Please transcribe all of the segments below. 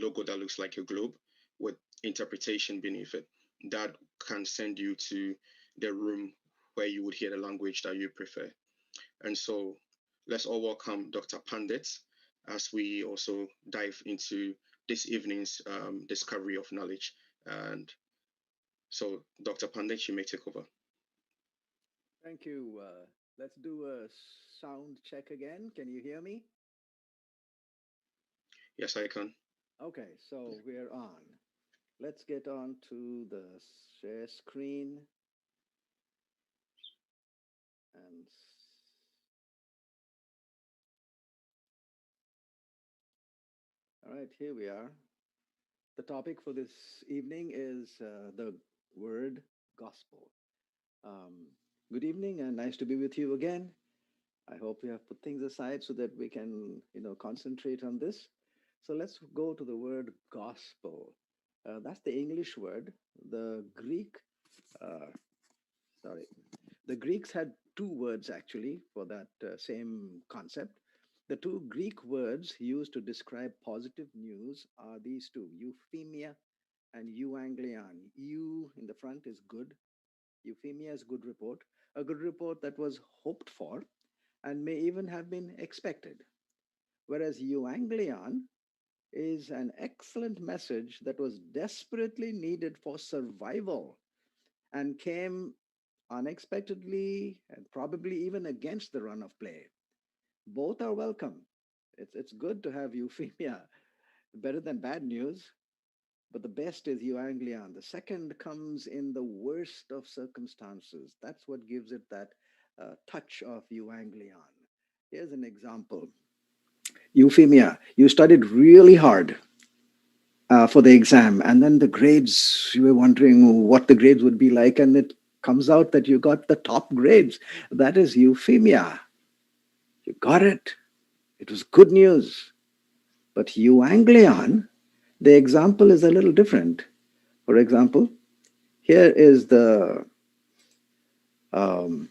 logo that looks like a globe with interpretation beneath it. That can send you to the room where you would hear the language that you prefer. And so let's all welcome Dr. Pandit as we also dive into this evening's discovery of knowledge. And so, Dr. Pandit, you may take over. Thank you. Let's do a sound check again. Can you hear me? Yes, I can. Okay, so we're on. Let's get on to the share screen and all right, here we are. The topic for this evening is the word gospel. Um, Good evening and nice to be with you again. I hope you have put things aside so that we can, concentrate on this. So let's go to the word gospel. That's the English word. The Greek, uh, sorry, the Greeks had two words actually for that same concept. The two Greek words used to describe positive news are these two, euphemia and euangelion. Eu in the front is good, euphemia is good report, a good report that was hoped for and may even have been expected. Whereas euangelion is an excellent message that was desperately needed for survival and came unexpectedly and probably even against the run of play. Both are welcome. It's good to have euphemia, better than bad news, but the best is euangelion. The second comes in the worst of circumstances. That's what gives it that touch of euangelion. Here's an example. Euphemia, you studied really hard for the exam, and then the grades, you were wondering what the grades would be like, and it comes out that you got the top grades. That is euphemia. You got it. It was good news. But euangelion, the example is a little different. For example, here is the um,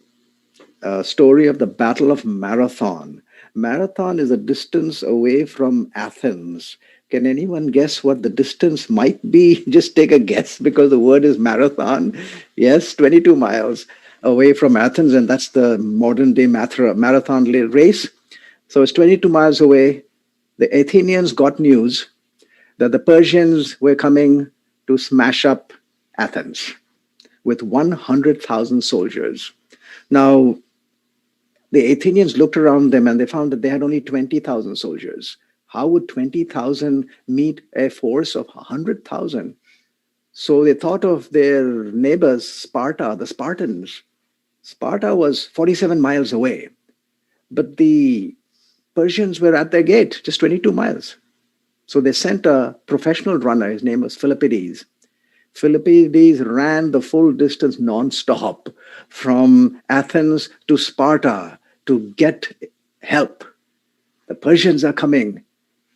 story of the Battle of Marathon. Marathon is a distance away from Athens. Can anyone guess what the distance might be? Just take a guess because the word is marathon. Yes, 22 miles away from Athens, and that's the modern day marathon race. So it's 22 miles away. The Athenians got news that the Persians were coming to smash up Athens with 100,000 soldiers. Now, the Athenians looked around them and they found that they had only 20,000 soldiers. How would 20,000 meet a force of 100,000? So they thought of their neighbors, Sparta, the Spartans. Sparta was 47 miles away, but the Persians were at their gate, just 22 miles. So they sent a professional runner, his name was Philippides. Philippides ran the full distance non-stop from Athens to Sparta to get help. The Persians are coming.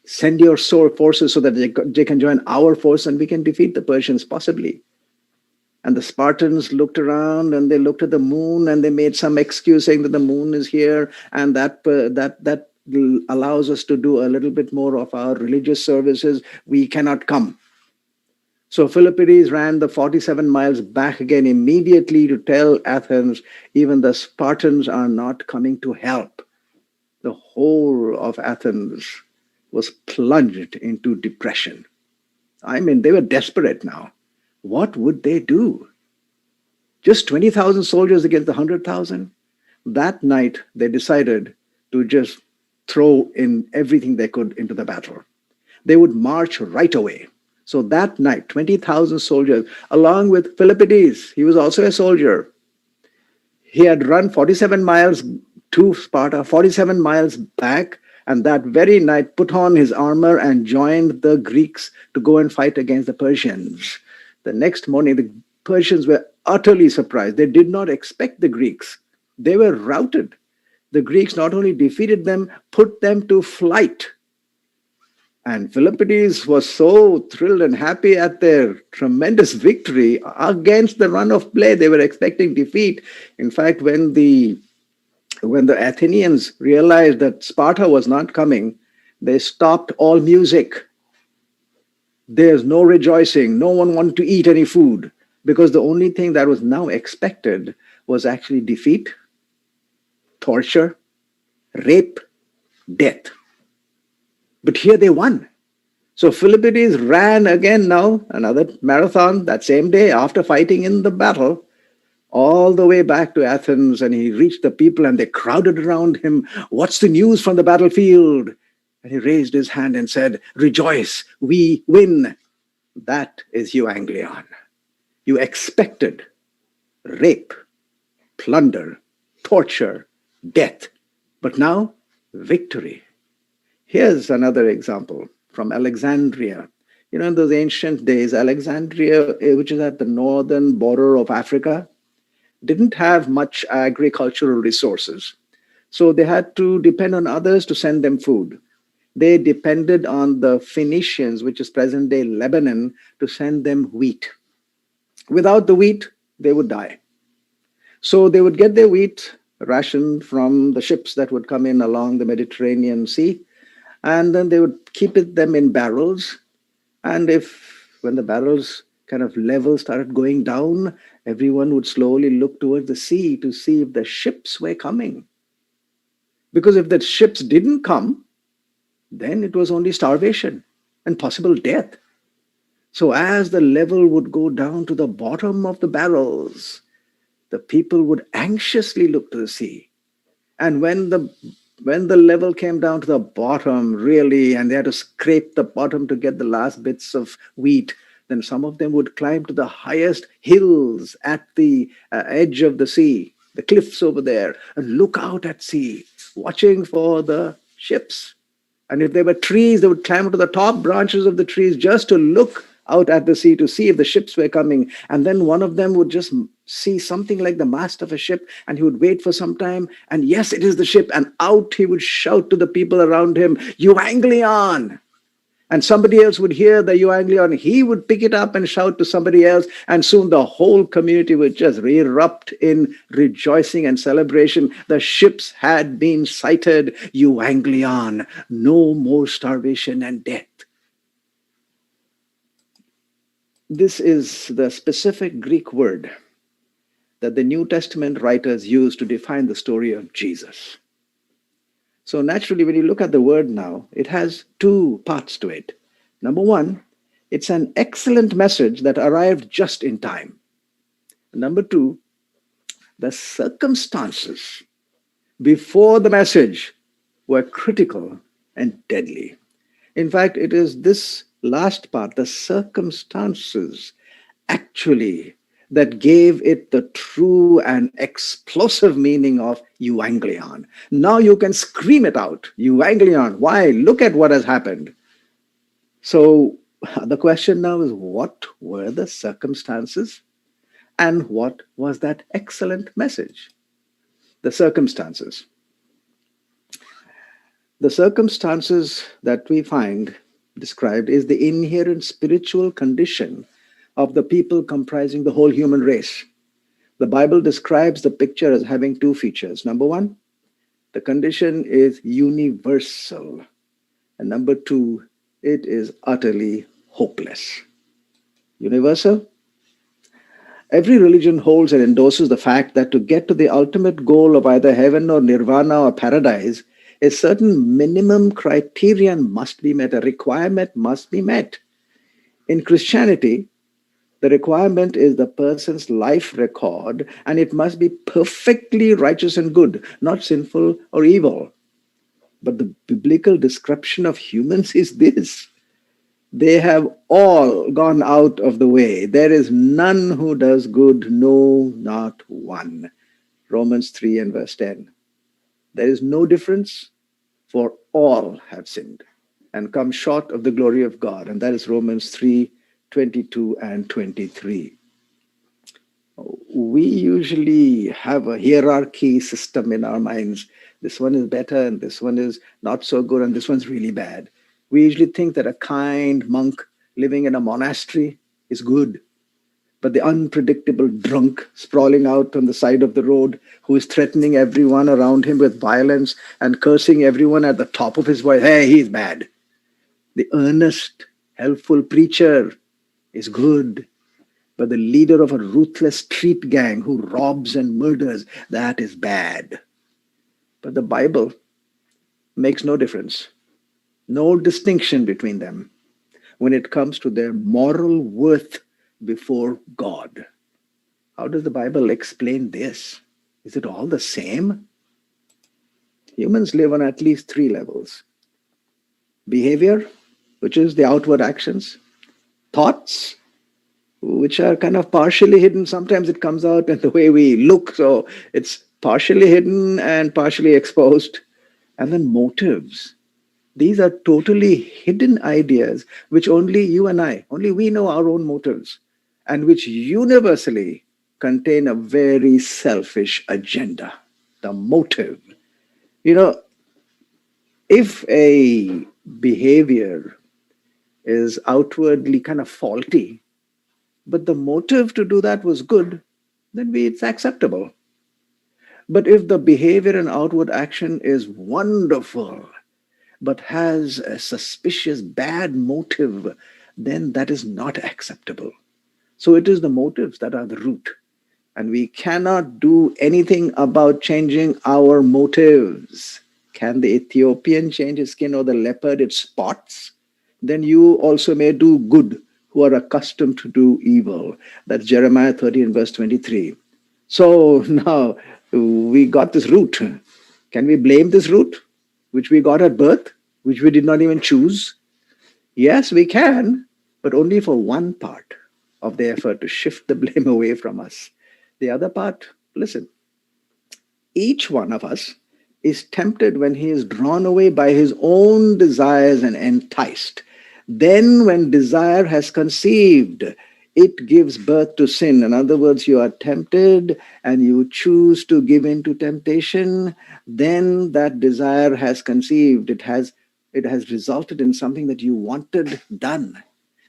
Send your forces so that they can join our force and we can defeat the Persians possibly. And the Spartans looked around and they looked at the moon and they made some excuse saying that the moon is here and that allows us to do a little bit more of our religious services. We cannot come. So Philippides ran the 47 miles back again immediately to tell Athens, even the Spartans are not coming to help. The whole of Athens was plunged into depression. I mean, they were desperate now. What would they do? Just 20,000 soldiers against the 100,000? That night, they decided to just throw in everything they could into the battle. They would march right away. So that night, 20,000 soldiers, along with Philippides, he was also a soldier. He had run 47 miles to Sparta, 47 miles back, and that very night put on his armor and joined the Greeks to go and fight against the Persians. The next morning, the Persians were utterly surprised. They did not expect the Greeks. They were routed. The Greeks not only defeated them, put them to flight. And Philippides was so thrilled and happy at their tremendous victory against the run of play. They were expecting defeat. In fact, when the Athenians realized that Sparta was not coming, they stopped all music. There's no rejoicing. No one wanted to eat any food because the only thing that was now expected was actually defeat, torture, rape, death. But here they won. So Philippides ran again now, another marathon that same day after fighting in the battle, all the way back to Athens. And he reached the people and they crowded around him. What's the news from the battlefield? And he raised his hand and said, rejoice, we win. That is euangelion. You expected rape, plunder, torture, death. But now, victory. Here's another example from Alexandria. You know, in those ancient days, Alexandria, which is at the northern border of Africa, didn't have much agricultural resources. So they had to depend on others to send them food. They depended on the Phoenicians, which is present day Lebanon, to send them wheat. Without the wheat, they would die. So they would get their wheat ration from the ships that would come in along the Mediterranean Sea, and then they would keep them in barrels. And if when the barrels kind of level started going down, everyone would slowly look towards the sea to see if the ships were coming. Because if the ships didn't come, then it was only starvation and possible death. So as the level would go down to the bottom of the barrels, the people would anxiously look to the sea. And when the level came down to the bottom, really, and they had to scrape the bottom to get the last bits of wheat, then some of them would climb to the highest hills at the edge of the sea, the cliffs over there, and look out at sea, watching for the ships. And if there were trees, they would climb to the top branches of the trees just to look out at the sea to see if the ships were coming. And then one of them would just see something like the mast of a ship, and he would wait for some time. And yes, it is the ship. And out he would shout to the people around him, Evangelion! And somebody else would hear the euangelion. He would pick it up and shout to somebody else. And soon the whole community would just erupt in rejoicing and celebration. The ships had been sighted. Euangelion. No more starvation and death. This is the specific Greek word that the New Testament writers use to define the story of Jesus. So naturally, when you look at the word now, it has two parts to it. Number one, it's an excellent message that arrived just in time. Number two, the circumstances before the message were critical and deadly. In fact, it is this last part, the circumstances, actually that gave it the true and explosive meaning of euangelion. Now you can scream it out, euangelion. Why? Look at what has happened. So the question now is, what were the circumstances and what was that excellent message? The circumstances. The circumstances that we find described is the inherent spiritual condition of the people comprising the whole human race. The Bible describes the picture as having two features. Number one, the condition is universal. And number two, it is utterly hopeless. Universal? Every religion holds and endorses the fact that to get to the ultimate goal of either heaven or nirvana or paradise, a certain minimum criterion must be met, a requirement must be met. In Christianity, the requirement is the person's life record, and it must be perfectly righteous and good, not sinful or evil. But the biblical description of humans is this: they have all gone out of the way. There is none who does good, no, not one. Romans 3 and verse 10. There is no difference, for all have sinned and come short of the glory of God. And that is Romans 3, 22 and 23. We usually have a hierarchy system in our minds. This one is better and this one is not so good and this one's really bad. We usually think that a kind monk living in a monastery is good, but the unpredictable drunk sprawling out on the side of the road who is threatening everyone around him with violence and cursing everyone at the top of his voice, hey, he's bad. The earnest, helpful preacher is good, but the leader of a ruthless street gang who robs and murders, that is bad. But the Bible makes no difference, no distinction between them when it comes to their moral worth before God. How does the Bible explain this? Is it all the same? Humans live on at least three levels: behavior, which is the outward actions, thoughts, which are kind of partially hidden. Sometimes it comes out in the way we look, so it's partially hidden and partially exposed. And then motives. These are totally hidden ideas which only you and I, only we know our own motives, and which universally contain a very selfish agenda. The motive. You know, if a behavior is outwardly kind of faulty, but the motive to do that was good, then it's acceptable. But if the behavior and outward action is wonderful, but has a suspicious bad motive, then that is not acceptable. So it is the motives that are the root. And we cannot do anything about changing our motives. Can the Ethiopian change his skin or the leopard its spots? Then you also may do good who are accustomed to do evil. That's Jeremiah 13, verse 23. So now we got this root. Can we blame this root, which we got at birth, which we did not even choose? Yes, we can, but only for one part of the effort to shift the blame away from us. The other part, listen, each one of us is tempted when he is drawn away by his own desires and enticed. Then, when desire has conceived, it gives birth to sin. In other words, you are tempted and you choose to give in to temptation. Then that desire has conceived. It has resulted in something that you wanted done,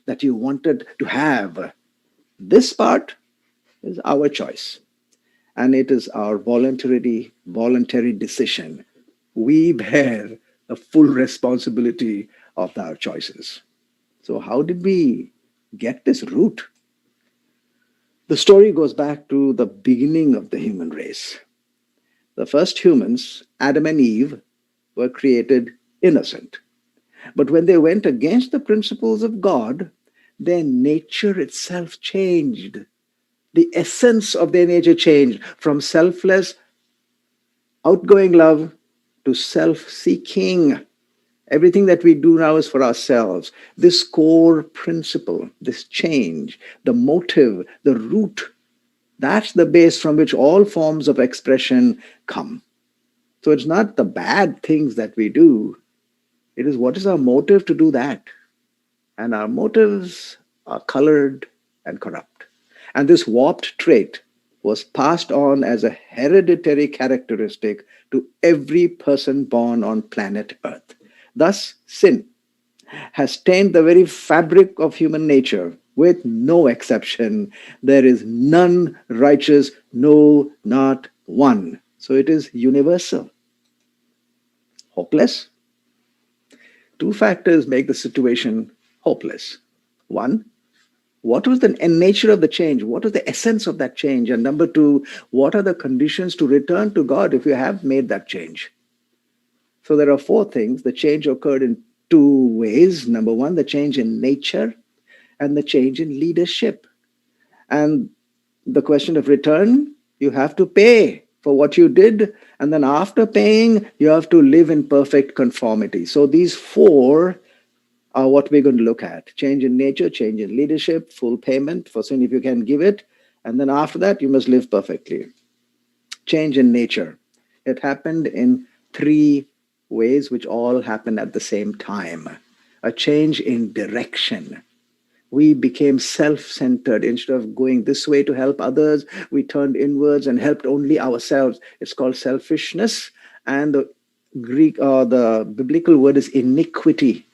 that you wanted to have. This part is our choice, and it is our voluntary decision. We bear the full responsibility of our choices. So how did we get this root? The story goes back to the beginning of the human race. The first humans, Adam and Eve, were created innocent. But when they went against the principles of God, their nature itself changed. The essence of their nature changed from selfless, outgoing love to self seeking. Everything that we do now is for ourselves. This core principle, this change, the motive, the root, that's the base from which all forms of expression come. So it's not the bad things that we do, it is what is our motive to do that. And our motives are colored and corrupt. And this warped trait was passed on as a hereditary characteristic to every person born on planet Earth. Thus, sin has stained the very fabric of human nature with no exception. There is none righteous, no, not one. So it is universal. Hopeless? Two factors make the situation hopeless. One, what was the nature of the change? What was the essence of that change? And number two, what are the conditions to return to God if you have made that change? So there are four things. The change occurred in two ways. Number one, the change in nature and the change in leadership. And the question of return, you have to pay for what you did. And then after paying, you have to live in perfect conformity. So these four are what we're going to look at: change in nature, change in leadership, full payment for sin if you can give it. And then after that, you must live perfectly. Change in nature. It happened in three ways, which all happened at the same time. A change in direction. We became self centered. Instead of going this way to help others, we turned inwards and helped only ourselves. It's called selfishness. And the Greek or the biblical word is iniquity.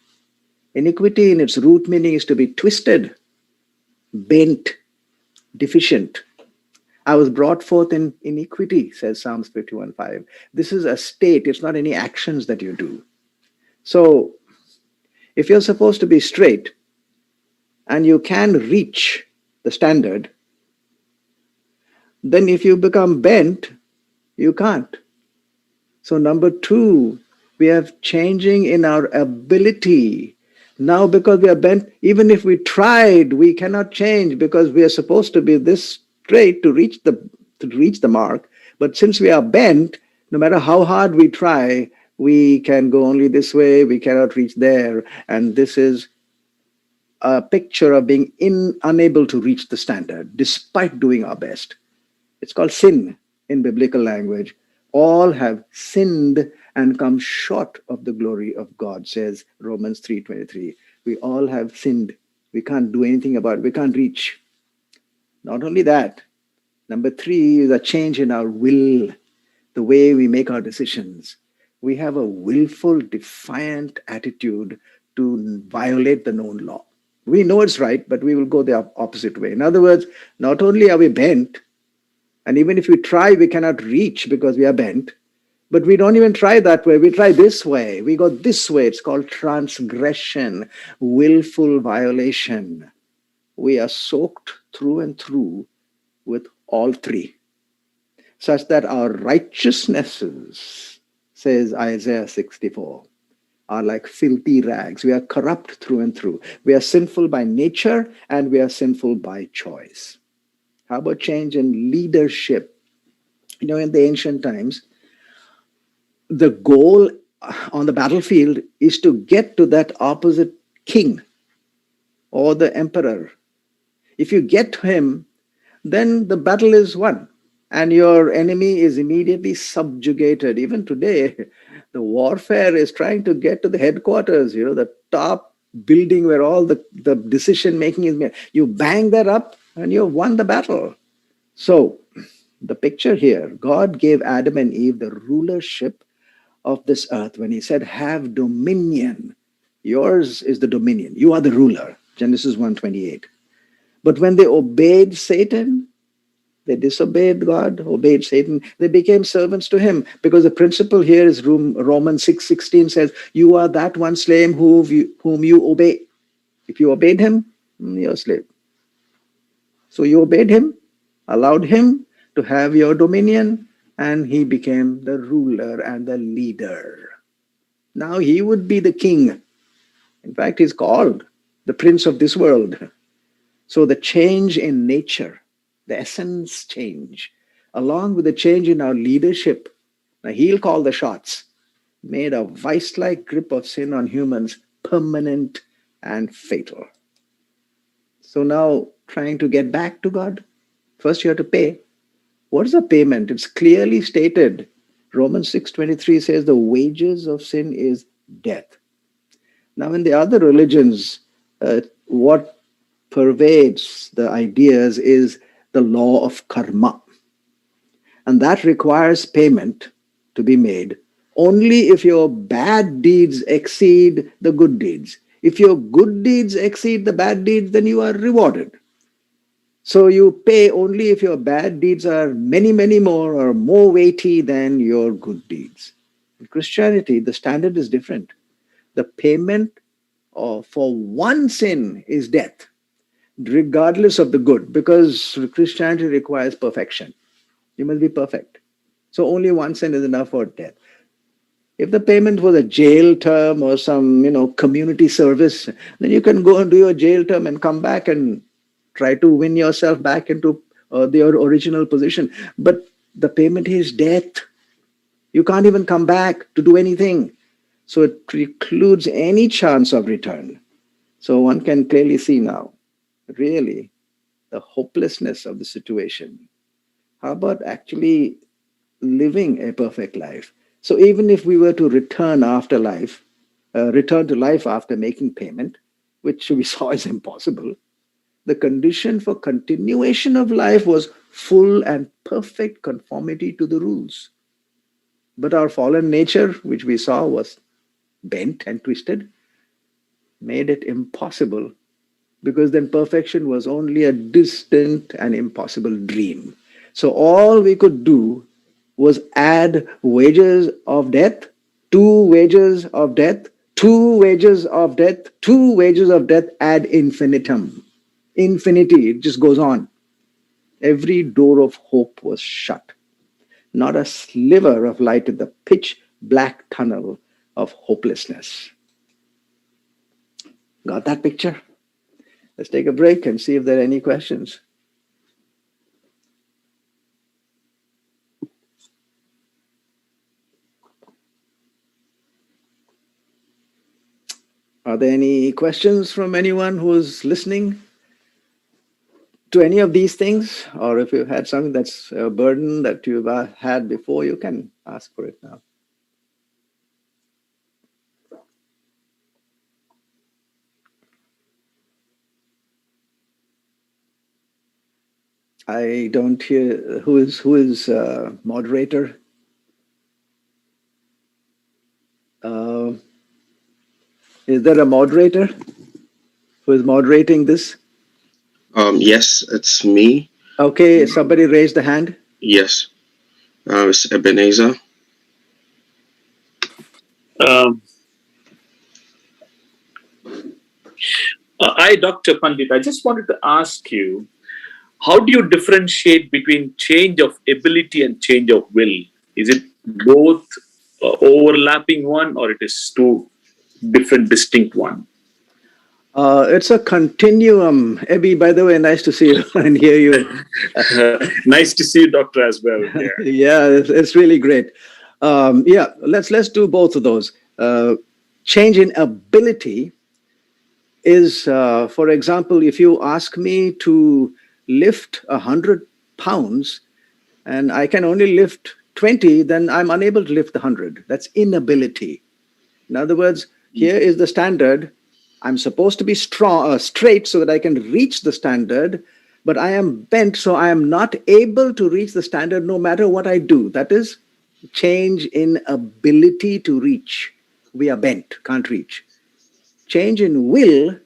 Iniquity in its root meaning is to be twisted, bent, deficient. I was brought forth in iniquity, says Psalms 51:5. This is a state, it's not any actions that you do. So, if you're supposed to be straight, and you can reach the standard, then if you become bent, you can't. So, number two, we have changing in our ability. Now, because we are bent, even if we tried, we cannot change because we are supposed to be this straight to reach the mark. But since we are bent, no matter how hard we try, we can go only this way. We cannot reach there, and this is a picture of being unable to reach the standard despite doing our best. It's called sin in biblical language. All have sinned and come short of the glory of God, says Romans 3:23. We all have sinned. We can't do anything about it. We can't reach. Not only that, number three is a change in our will, the way we make our decisions. We have a willful, defiant attitude to violate the known law. We know it's right, but we will go the opposite way. In other words, not only are we bent, and even if we try, we cannot reach because we are bent. But we don't even try that way. We try this way. We go this way. It's called transgression, willful violation. We are soaked through and through with all three, such that our righteousnesses, says Isaiah 64, are like filthy rags. We are corrupt through and through. We are sinful by nature and we are sinful by choice. How about change in leadership? In the ancient times, the goal on the battlefield is to get to that opposite king or the emperor. If you get to him, then the battle is won and your enemy is immediately subjugated. Even today, the warfare is trying to get to the headquarters, the top building where all the decision making is made. You bang that up and you've won the battle. So, the picture here, God gave Adam and Eve the rulership of this earth when he said, have dominion. Yours is the dominion. You are the ruler. Genesis 1:28. But when they obeyed Satan, they disobeyed God, obeyed Satan, they became servants to him. Because the principle here is Romans 6:16 says, you are that one slave whom you obey. If you obeyed him, you're a slave. So you obeyed him, allowed him to have your dominion, and he became the ruler and the leader. Now he would be the king. In fact, he's called the prince of this world. So the change in nature, the essence change, along with the change in our leadership, now he'll call the shots, made a vice like grip of sin on humans permanent and fatal. So now, trying to get back to God, first you have to pay. What is the payment? It's clearly stated. Romans 6:23 says the wages of sin is death. Now, in the other religions, what pervades the ideas is the law of karma. And that requires payment to be made only if your bad deeds exceed the good deeds. If your good deeds exceed the bad deeds, then you are rewarded. So you pay only if your bad deeds are many, many more or more weighty than your good deeds. In Christianity, the standard is different. The payment for one sin is death, regardless of the good, because Christianity requires perfection. You must be perfect. So only one sin is enough for death. If the payment was a jail term or some, community service, then you can go and do your jail term and come back and try to win yourself back into your original position. But the payment is death. You can't even come back to do anything. So it precludes any chance of return. So one can clearly see now, really, the hopelessness of the situation. How about actually living a perfect life? So even if we were to return to life after making payment, which we saw is impossible, the condition for continuation of life was full and perfect conformity to the rules. But our fallen nature, which we saw was bent and twisted, made it impossible because then perfection was only a distant and impossible dream. So all we could do was add wages of death, two wages of death, two wages of death ad infinitum. Infinity, it just goes on. Every door of hope was shut. Not a sliver of light in the pitch black tunnel of hopelessness. Got that picture? Let's take a break and see if there are any questions. Are there any questions from anyone who's listening to any of these things? Or if you've had something that's a burden that you've had before, you can ask for it now. I don't hear who is moderator. Uh, is there a moderator who is moderating this? Yes, it's me. Okay, somebody raised the hand. Yes, it's Ebenezer. Um, Dr. Pandit, I just wanted to ask you, how do you differentiate between change of ability and change of will? Is it both overlapping one, or it is two different, distinct one? It's a continuum. Ebby, by the way, nice to see you and hear you. Nice to see you, doctor, as well. Yeah, Yeah, it's really great. Yeah, let's do both of those. Change in ability is, for example, if you ask me to lift 100 pounds and I can only lift 20, then I'm unable to lift the 100. That's inability. In other words, here is the standard. I'm supposed to be strong, straight, so that I can reach the standard, but I am bent, so I am not able to reach the standard no matter what I do. That is change in ability to reach. We are bent, can't reach. Change in will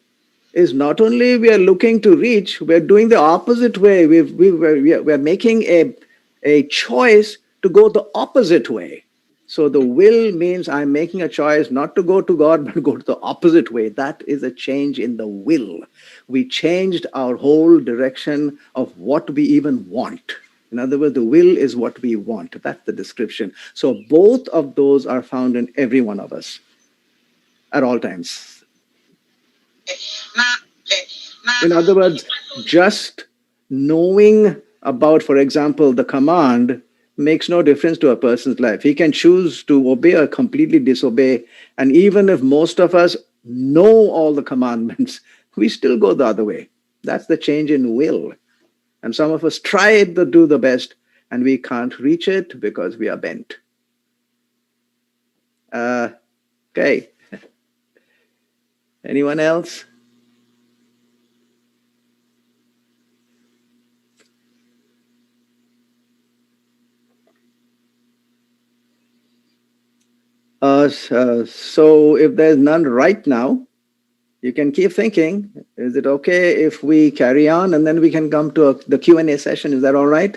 is not only we are looking to reach, we're doing the opposite way. We're making a choice to go the opposite way. So the will means I'm making a choice not to go to God, but go to the opposite way. That is a change in the will. We changed our whole direction of what we even want. In other words, the will is what we want. That's the description. So both of those are found in every one of us at all times. In other words, just knowing about, for example, the command makes no difference to a person's life. He can choose to obey or completely disobey. And even if most of us know all the commandments, we still go the other way. That's the change in will. And some of us try to do the best and we can't reach it because we are bent. Okay. Anyone else? So if there's none right now, you can keep thinking. Is it okay if we carry on and then we can come to the Q&A session? Is that all right?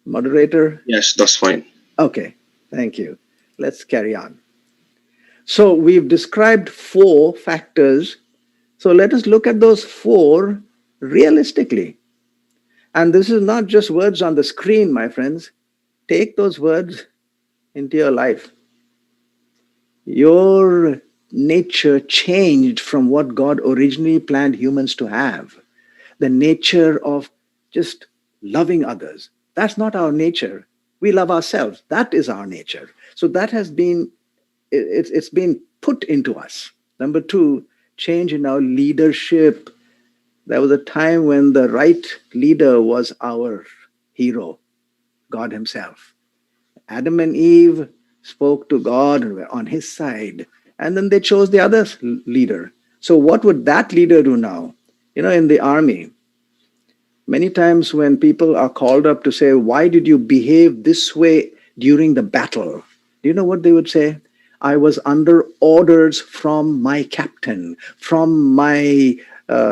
Moderator? Yes, that's fine. Okay, thank you. Let's carry on. So we've described 4 factors. So let us look at those 4 realistically. And this is not just words on the screen, my friends. Take those words into your life. Your nature changed from what God originally planned humans to have. The nature of just loving others. That's not our nature. We love ourselves. That is our nature. So that has been, it's been put into us. Number 2, change in our leadership. There was a time when the right leader was our hero, God Himself. Adam and Eve spoke to God and were on His side. And then they chose the other leader. So what would that leader do now? You know, in the army, many times when people are called up to say, why did you behave this way during the battle? Do you know what they would say? I was under orders from my captain, from my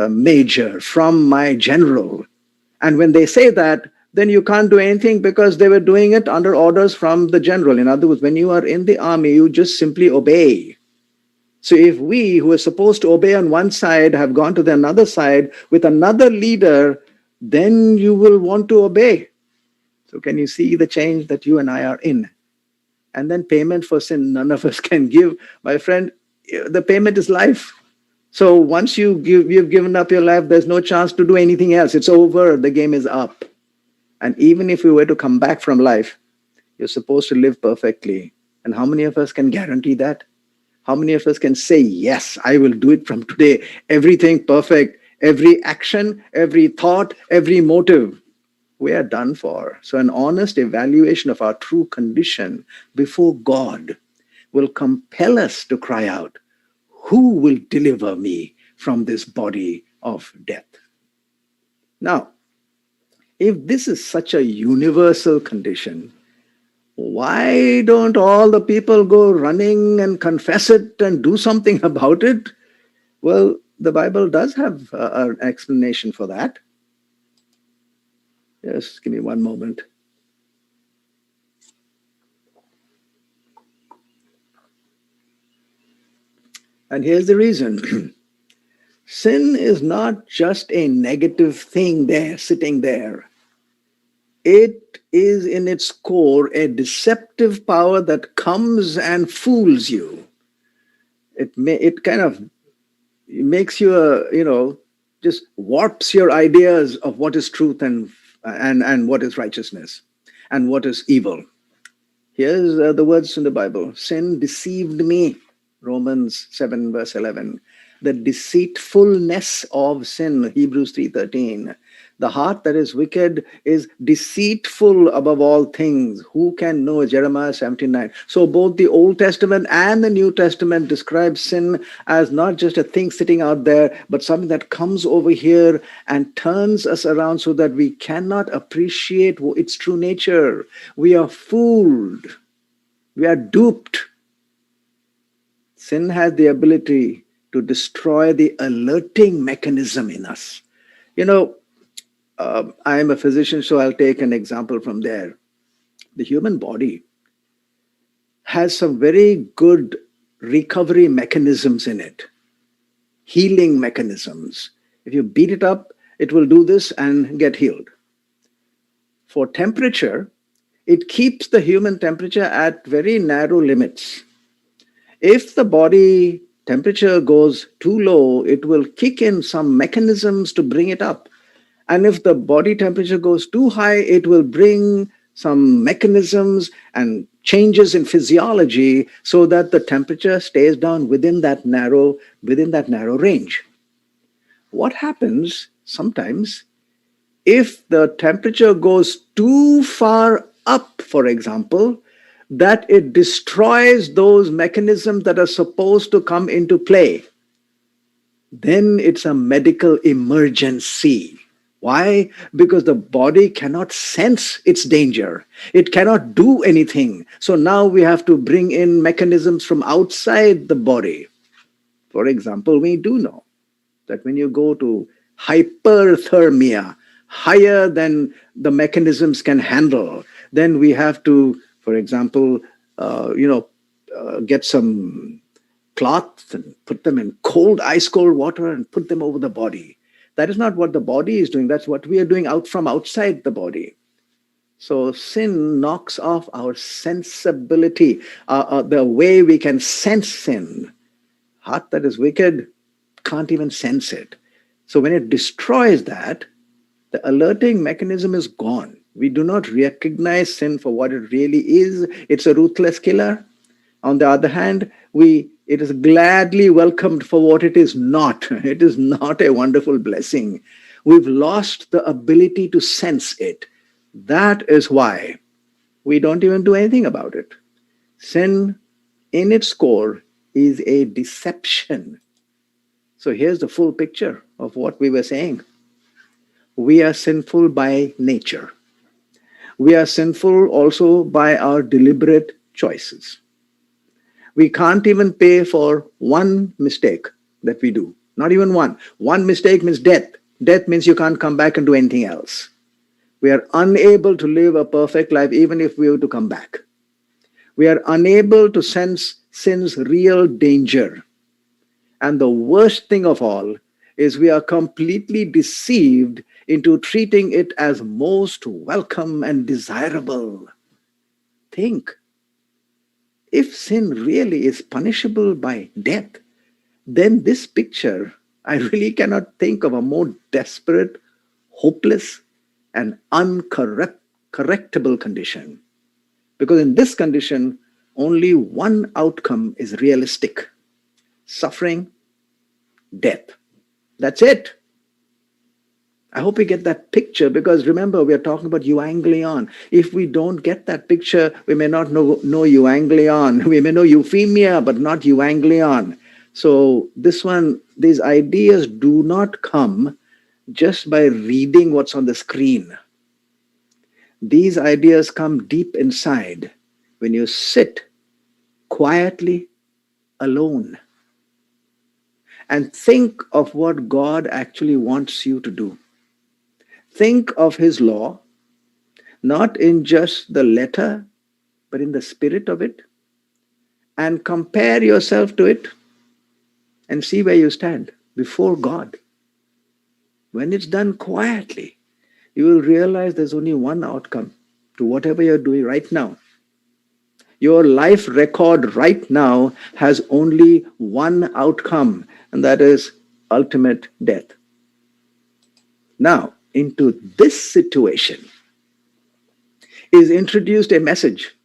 major, from my general. And when they say that, then you can't do anything because they were doing it under orders from the general. In other words, when you are in the army, you just simply obey. So if we, who are supposed to obey on one side, have gone to the another side with another leader, then you will want to obey. So can you see the change that you and I are in? And then payment for sin, none of us can give. My friend, the payment is life. So once you've given up your life, there's no chance to do anything else. It's over. The game is up. And even if we were to come back from life, you're supposed to live perfectly. And how many of us can guarantee that? How many of us can say, yes, I will do it from today? Everything perfect, every action, every thought, every motive. We are done for. So an honest evaluation of our true condition before God will compel us to cry out, who will deliver me from this body of death? Now, if this is such a universal condition, why don't all the people go running and confess it and do something about it? Well, the Bible does have an explanation for that. Just give me one moment. And here's the reason. Sin is not just a negative thing there, sitting there. It is in its core a deceptive power that comes and fools you. It kind of makes you, just warps your ideas of what is truth and what is righteousness and what is evil. Here's the words in the Bible. Sin deceived me. Romans 7 verse 11. The deceitfulness of sin, Hebrews 3:13. The heart that is wicked is deceitful above all things. Who can know? Jeremiah 17:9. So both the Old Testament and the New Testament describe sin as not just a thing sitting out there, but something that comes over here and turns us around so that we cannot appreciate its true nature. We are fooled. We are duped. Sin has the ability to destroy the alerting mechanism in us. I am a physician, so I'll take an example from there. The human body has some very good recovery mechanisms in it, healing mechanisms. If you beat it up, it will do this and get healed. For temperature, it keeps the human temperature at very narrow limits. If the body temperature goes too low, it will kick in some mechanisms to bring it up. And if the body temperature goes too high, it will bring some mechanisms and changes in physiology so that the temperature stays down within that narrow range. What happens sometimes if the temperature goes too far up, for example, that it destroys those mechanisms that are supposed to come into play? Then it's a medical emergency. Why? Because the body cannot sense its danger. It cannot do anything. So now we have to bring in mechanisms from outside the body. For example, we do know that when you go to hyperthermia, higher than the mechanisms can handle, then we have to, for example, get some cloths and put them in ice cold water and put them over the body. That is not what the body is doing. That's what we are doing from outside the body. So sin knocks off our sensibility, the way we can sense sin. Heart that is wicked can't even sense it. So when it destroys that, the alerting mechanism is gone. We do not recognize sin for what it really is. It's a ruthless killer. On the other hand, it is gladly welcomed for what it is not. It is not a wonderful blessing. We've lost the ability to sense it. That is why we don't even do anything about it. Sin, in its core, is a deception. So here's the full picture of what we were saying. We are sinful by nature. We are sinful also by our deliberate choices. We can't even pay for one mistake that we do. Not even one. One mistake means death. Death means you can't come back and do anything else. We are unable to live a perfect life even if we were to come back. We are unable to sense sin's real danger. And the worst thing of all is we are completely deceived into treating it as most welcome and desirable. Think, if sin really is punishable by death, then this picture, I really cannot think of a more desperate, hopeless, and uncorrectable condition. Because in this condition, only one outcome is realistic: suffering, death. That's it. I hope we get that picture, because remember, we are talking about euangelion. If we don't get that picture, we may not know euangelion. We may know euphemia, but not euangelion. So these ideas do not come just by reading what's on the screen. These ideas come deep inside when you sit quietly alone and think of what God actually wants you to do. Think of His law, not in just the letter, but in the spirit of it, and compare yourself to it and see where you stand before God. When it's done quietly, you will realize there's only one outcome to whatever you're doing right now. Your life record right now has only one outcome, and that is ultimate death. Now, into this situation is introduced a message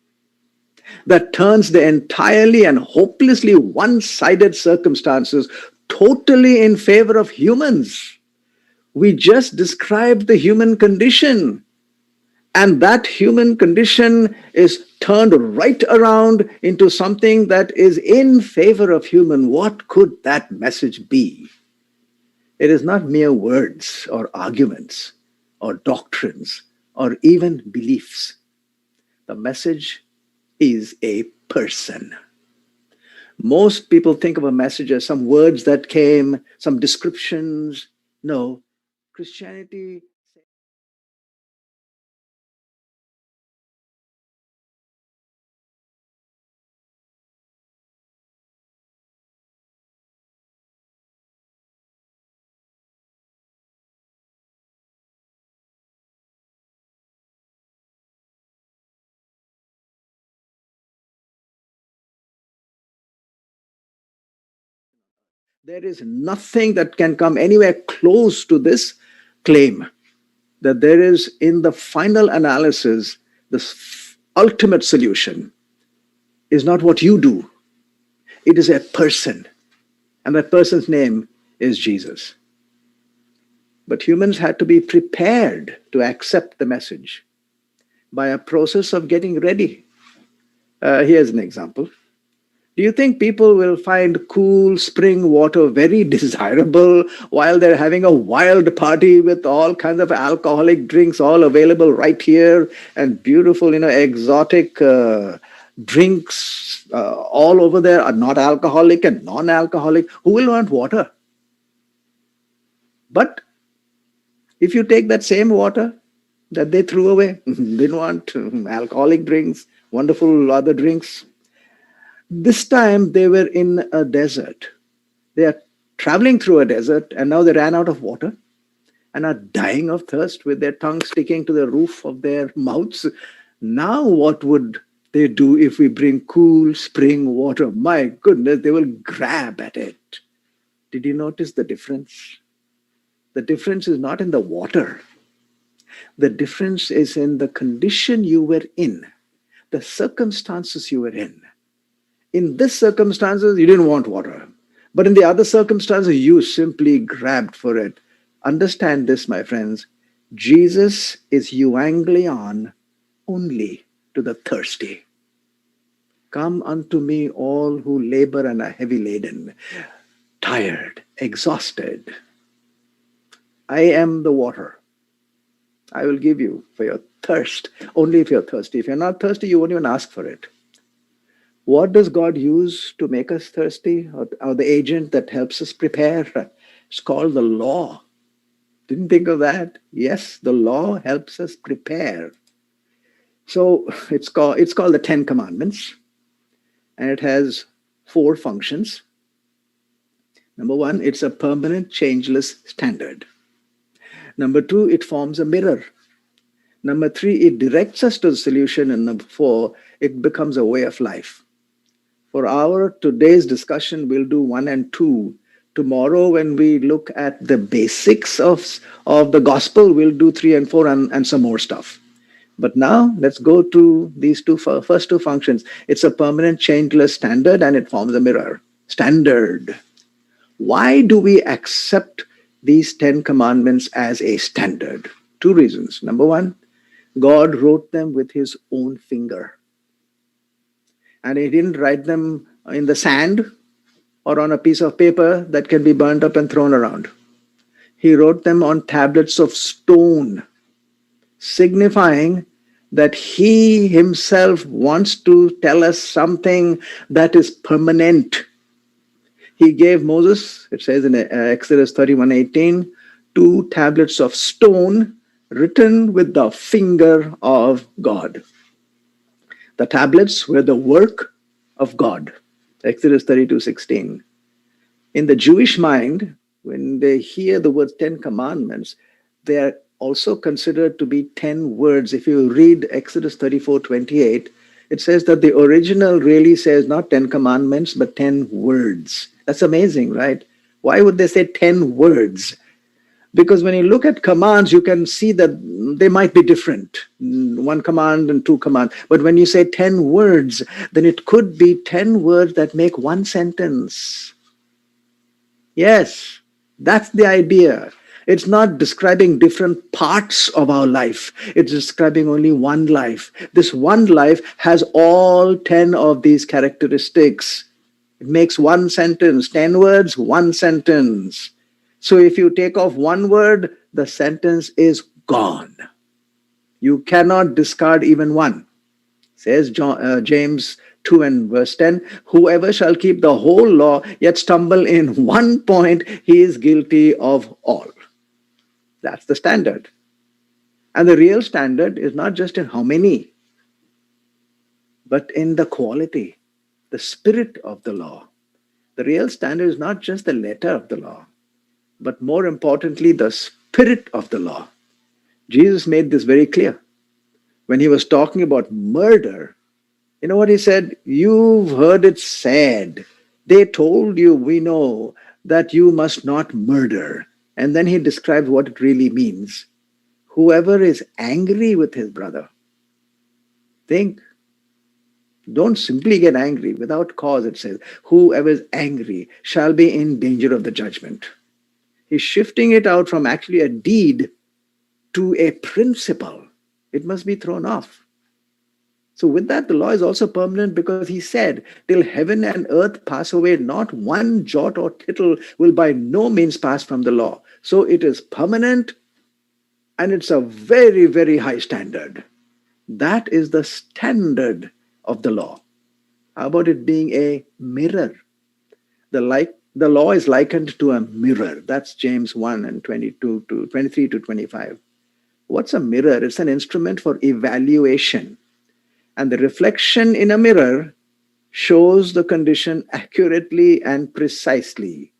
that turns the entirely and hopelessly one-sided circumstances totally in favor of humans. We just described the human condition, and that human condition is turned right around into something that is in favor of human. What could that message be? It is not mere words or arguments or doctrines or even beliefs. The message is a person. Most people think of a message as some words that came, some descriptions. No, Christianity. There is nothing that can come anywhere close to this claim that there is, in the final analysis, the ultimate solution is not what you do. It is a person, and that person's name is Jesus. But humans had to be prepared to accept the message by a process of getting ready. Here's an example. Do you think people will find cool spring water very desirable while they're having a wild party with all kinds of alcoholic drinks all available right here, and beautiful, exotic drinks all over there are not alcoholic and non-alcoholic? Who will want water? But if you take that same water that they threw away, didn't want alcoholic drinks, wonderful other drinks, this time they were in a desert. They are traveling through a desert, and now they ran out of water and are dying of thirst with their tongue sticking to the roof of their mouths. Now, what would they do if we bring cool spring water? My goodness, they will grab at it. Did you notice the difference? The difference is not in the water. The difference is in the condition you were in, the circumstances you were in. In this circumstances, you didn't want water. But in the other circumstances, you simply grabbed for it. Understand this, my friends. Jesus is euangelion only to the thirsty. Come unto me, all who labor and are heavy laden, tired, exhausted. I am the water. I will give you for your thirst, only if you're thirsty. If you're not thirsty, you won't even ask for it. What does God use to make us thirsty, or the agent that helps us prepare? It's called the law. Didn't think of that. Yes, the law helps us prepare. So it's called the Ten Commandments, and it has four functions. Number one, it's a permanent, changeless standard. Number two, it forms a mirror. Number three, it directs us to the solution. And number four, it becomes a way of life. For our today's discussion, we'll do one and two. Tomorrow, when we look at the basics of the gospel, we'll do three and four and some more stuff. But now let's go to these first two functions. It's a permanent, changeless standard, and it forms a mirror. Standard. Why do we accept these 10 commandments as a standard? Two reasons. Number one, God wrote them with his own finger. And he didn't write them in the sand or on a piece of paper that can be burnt up and thrown around. He wrote them on tablets of stone, signifying that he himself wants to tell us something that is permanent. He gave Moses, it says in Exodus 31:18, two tablets of stone written with the finger of God. The tablets were the work of God. Exodus 32:16. In the Jewish mind, when they hear the words 10 commandments, they are also considered to be 10 words. If you read Exodus 34:28, it says that the original really says not 10 commandments, but 10 words. That's amazing, right? Why would they say 10 words? Because when you look at commands, you can see that they might be different. One command and two commands. But when you say 10 words, then it could be 10 words that make one sentence. Yes, that's the idea. It's not describing different parts of our life. It's describing only one life. This one life has all 10 of these characteristics. It makes one sentence, 10 words, one sentence. So if you take off one word, the sentence is gone. You cannot discard even one. Says James 2 and verse 10, whoever shall keep the whole law yet stumble in one point, he is guilty of all. That's the standard. And the real standard is not just in how many, but in the quality, the spirit of the law. The real standard is not just the letter of the law, but more importantly, the spirit of the law. Jesus made this very clear. When he was talking about murder, you know what he said? You've heard it said. They told you, we know, that you must not murder. And then he describes what it really means. Whoever is angry with his brother, think, don't simply get angry without cause, it says. Whoever is angry shall be in danger of the judgment. He's shifting it out from actually a deed to a principle. It must be thrown off. So with that, the law is also permanent because he said, till heaven and earth pass away, not one jot or tittle will by no means pass from the law. So it is permanent and it's a very, very high standard. That is the standard of the law. How about it being a mirror? The law is likened to a mirror. That's James 1 and 22 to 23 to 25. What's a mirror? It's an instrument for evaluation. And the reflection in a mirror shows the condition accurately and precisely.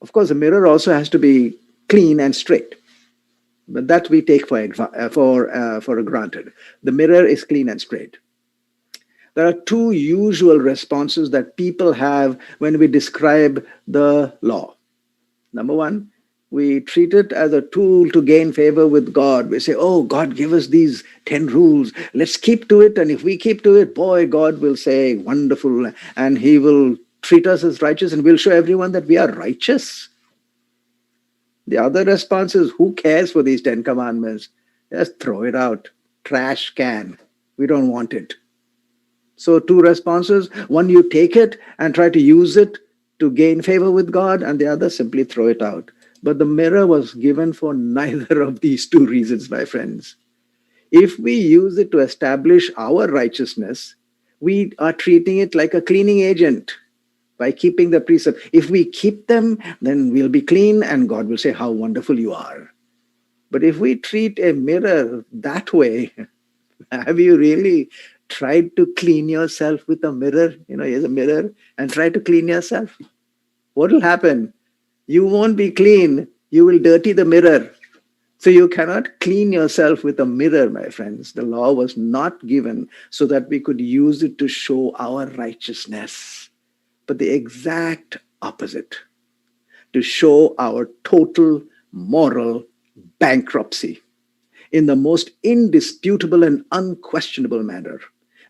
Of course, a mirror also has to be clean and straight. But that we take for granted. The mirror is clean and straight. There are two usual responses that people have when we describe the law. Number one, we treat it as a tool to gain favor with God. We say, oh, God gave us these 10 rules. Let's keep to it. And if we keep to it, boy, God will say, wonderful. And he will treat us as righteous and we'll show everyone that we are righteous. The other response is, who cares for these 10 commandments? Just throw it out. Trash can. We don't want it. So two responses. One, you take it and try to use it to gain favor with God, and the other, simply throw it out. But the mirror was given for neither of these two reasons, my friends. If we use it to establish our righteousness, we are treating it like a cleaning agent. by keeping the precept. If we keep them, then we'll be clean and God will say, how wonderful you are. But if we treat a mirror that way, have you really tried to clean yourself with a mirror? Here's a mirror and try to clean yourself. What will happen? You won't be clean. You will dirty the mirror. So you cannot clean yourself with a mirror, my friends. The law was not given so that we could use it to show our righteousness, but the exact opposite, to show our total moral bankruptcy in the most indisputable and unquestionable manner.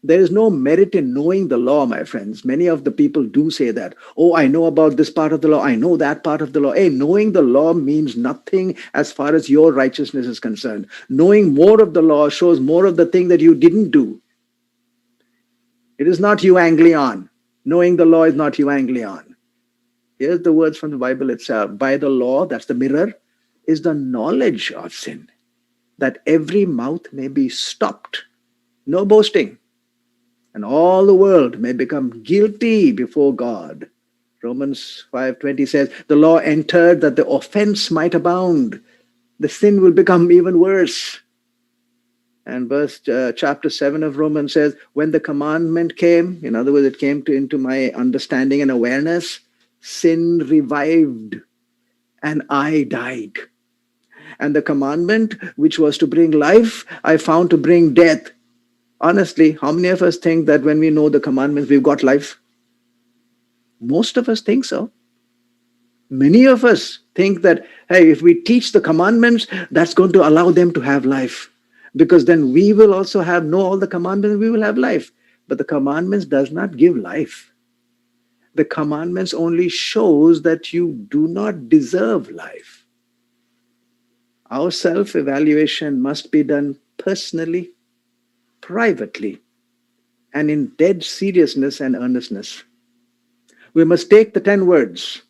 There is no merit in knowing the law, my friends. Many of the people do say that. Oh, I know about this part of the law. I know that part of the law. Hey, knowing the law means nothing as far as your righteousness is concerned. Knowing more of the law shows more of the thing that you didn't do. It is not euangelion. Knowing the law is not euangelion. Here's the words from the Bible itself. By the law, that's the mirror, is the knowledge of sin, that every mouth may be stopped. No boasting. And all the world may become guilty before God. Romans 5:20 says, the law entered that the offense might abound. The sin will become even worse. And chapter 7 of Romans says, when the commandment came, in other words, it came into my understanding and awareness, sin revived and I died. And the commandment, which was to bring life, I found to bring death. Honestly, how many of us think that when we know the commandments, we've got life? Most of us think so. Many of us think that, hey, if we teach the commandments, that's going to allow them to have life. Because then we will also know all the commandments, we will have life. But the commandments does not give life. The commandments only shows that you do not deserve life. Our self-evaluation must be done personally, privately, and in dead seriousness and earnestness. We must take the 10 words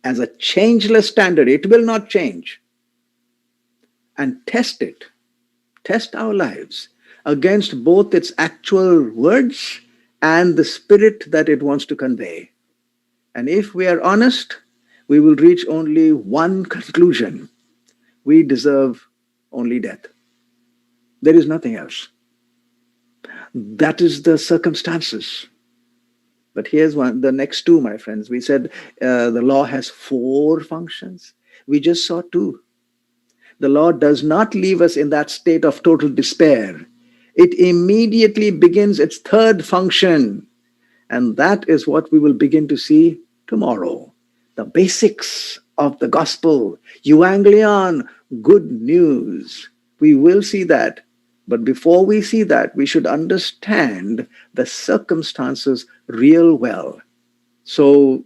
as a changeless standard. It will not change. And test it. Test our lives against both its actual words and the spirit that it wants to convey. And if we are honest, we will reach only one conclusion. We deserve only death. There is nothing else. That is the circumstances. But here's the next two, my friends. We said the law has 4 functions. We just saw 2. The law does not leave us in that state of total despair. It immediately begins its 3rd function. And that is what we will begin to see tomorrow. The basics of the gospel, euangelion, good news. We will see that. But before we see that, we should understand the circumstances real well. So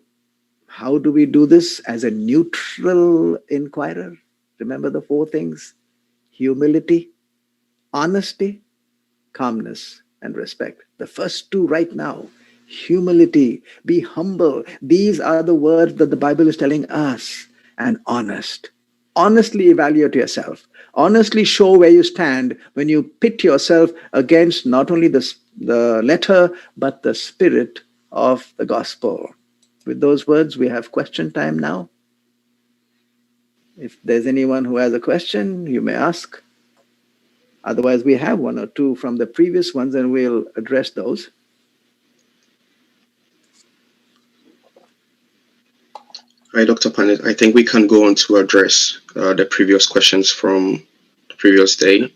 how do we do this as a neutral inquirer? Remember the 4 things: humility, honesty, calmness, and respect. The first 2 right now: humility, be humble. These are the words that the Bible is telling us. And honest. Honestly evaluate yourself. Honestly show where you stand when you pit yourself against not only the letter, but the spirit of the gospel. With those words, we have question time now. If there's anyone who has a question, you may ask. Otherwise, we have 1 or 2 from the previous ones, and we'll address those. Hi, Dr. Pandit. I think we can go on to address the previous questions from the previous day.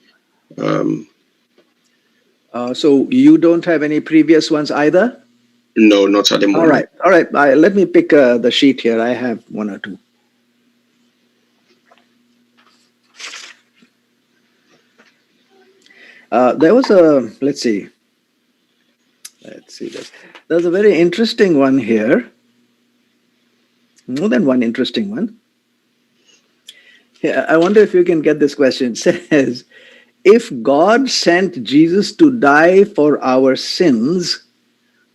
So you don't have any previous ones either? No, not at the moment. All right. Let me pick the sheet here. I have 1 or 2. There was let's see this. There's a very interesting one here. More than one interesting one. Yeah, I wonder if you can get this question. It says, if God sent Jesus to die for our sins,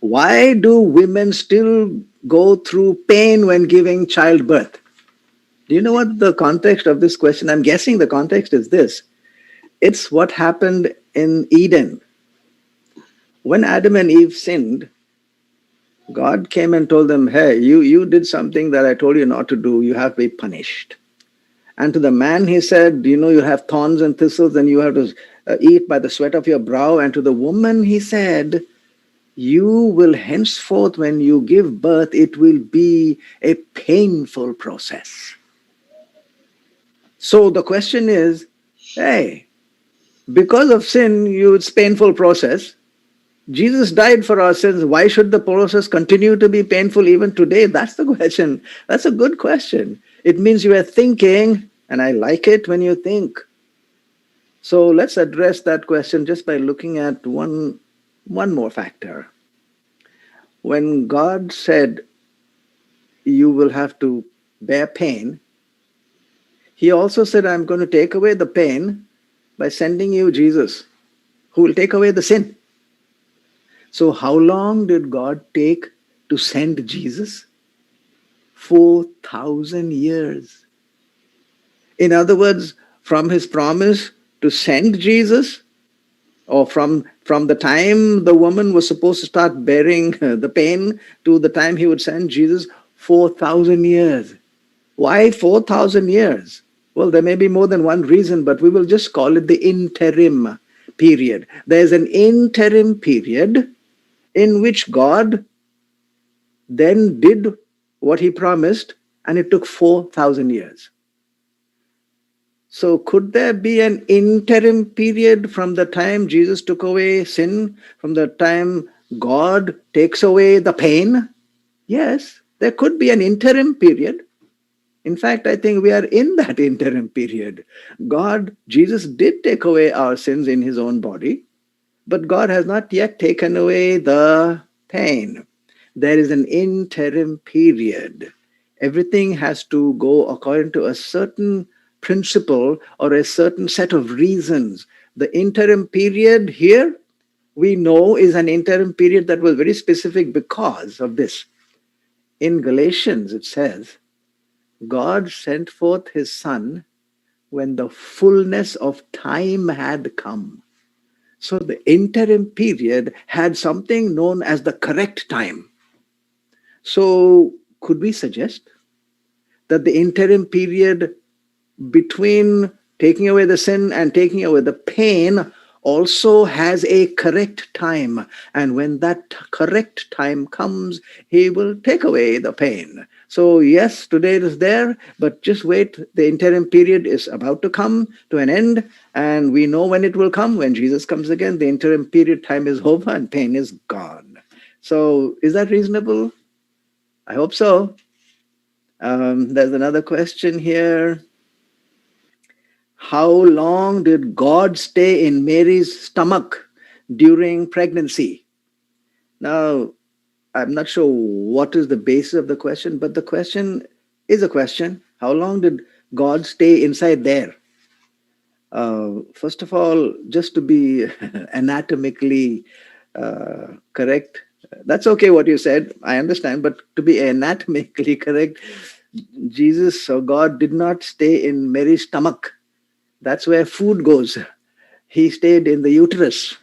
why do women still go through pain when giving childbirth? Do you know what the context of this question? I'm guessing the context is this. It's what happened in Eden. When Adam and Eve sinned, God came and told them, hey, you did something that I told you not to do. You have to be punished. And to the man, he said, you have thorns and thistles and you have to eat by the sweat of your brow. And to the woman, he said, you will henceforth, when you give birth, it will be a painful process. So the question is, hey, because of sin, it's painful process. Jesus died for our sins. Why should the process continue to be painful even today? That's the question. That's a good question. It means you are thinking, and I like it when you think. So let's address that question just by looking at one more factor. When God said you will have to bear pain, he also said, I'm going to take away the pain by sending you Jesus, who will take away the sin. So how long did God take to send Jesus? 4,000 years. In other words, from his promise to send Jesus, or from the time the woman was supposed to start bearing the pain to the time he would send Jesus, 4,000 years. Why 4,000 years? Well, there may be more than one reason, but we will just call it the interim period. There's an interim period in which God then did what he promised, and it took 4,000 years. So, could there be an interim period from the time Jesus took away sin, from the time God takes away the pain? Yes, there could be an interim period. In fact, I think we are in that interim period. Jesus did take away our sins in his own body, but God has not yet taken away the pain. There is an interim period. Everything has to go according to a certain principle or a certain set of reasons. The interim period here, we know, is an interim period that was very specific because of this. In Galatians, it says, God sent forth his Son when the fullness of time had come. So the interim period had something known as the correct time. So could we suggest that the interim period between taking away the sin and taking away the pain also has a correct time? And when that correct time comes, he will take away the pain. So yes, today it is there, but just wait. The interim period is about to come to an end, and we know when it will come. When Jesus comes again, the interim period time is over and pain is gone. So is that reasonable? I hope so. There's another question here. How long did God stay in Mary's stomach during pregnancy? Now, I'm not sure what is the basis of the question, but the question is a question. How long did God stay inside there? First of all, just to be anatomically correct, that's okay what you said, I understand, but to be anatomically correct, Jesus or God did not stay in Mary's stomach. That's where food goes. He stayed in the uterus.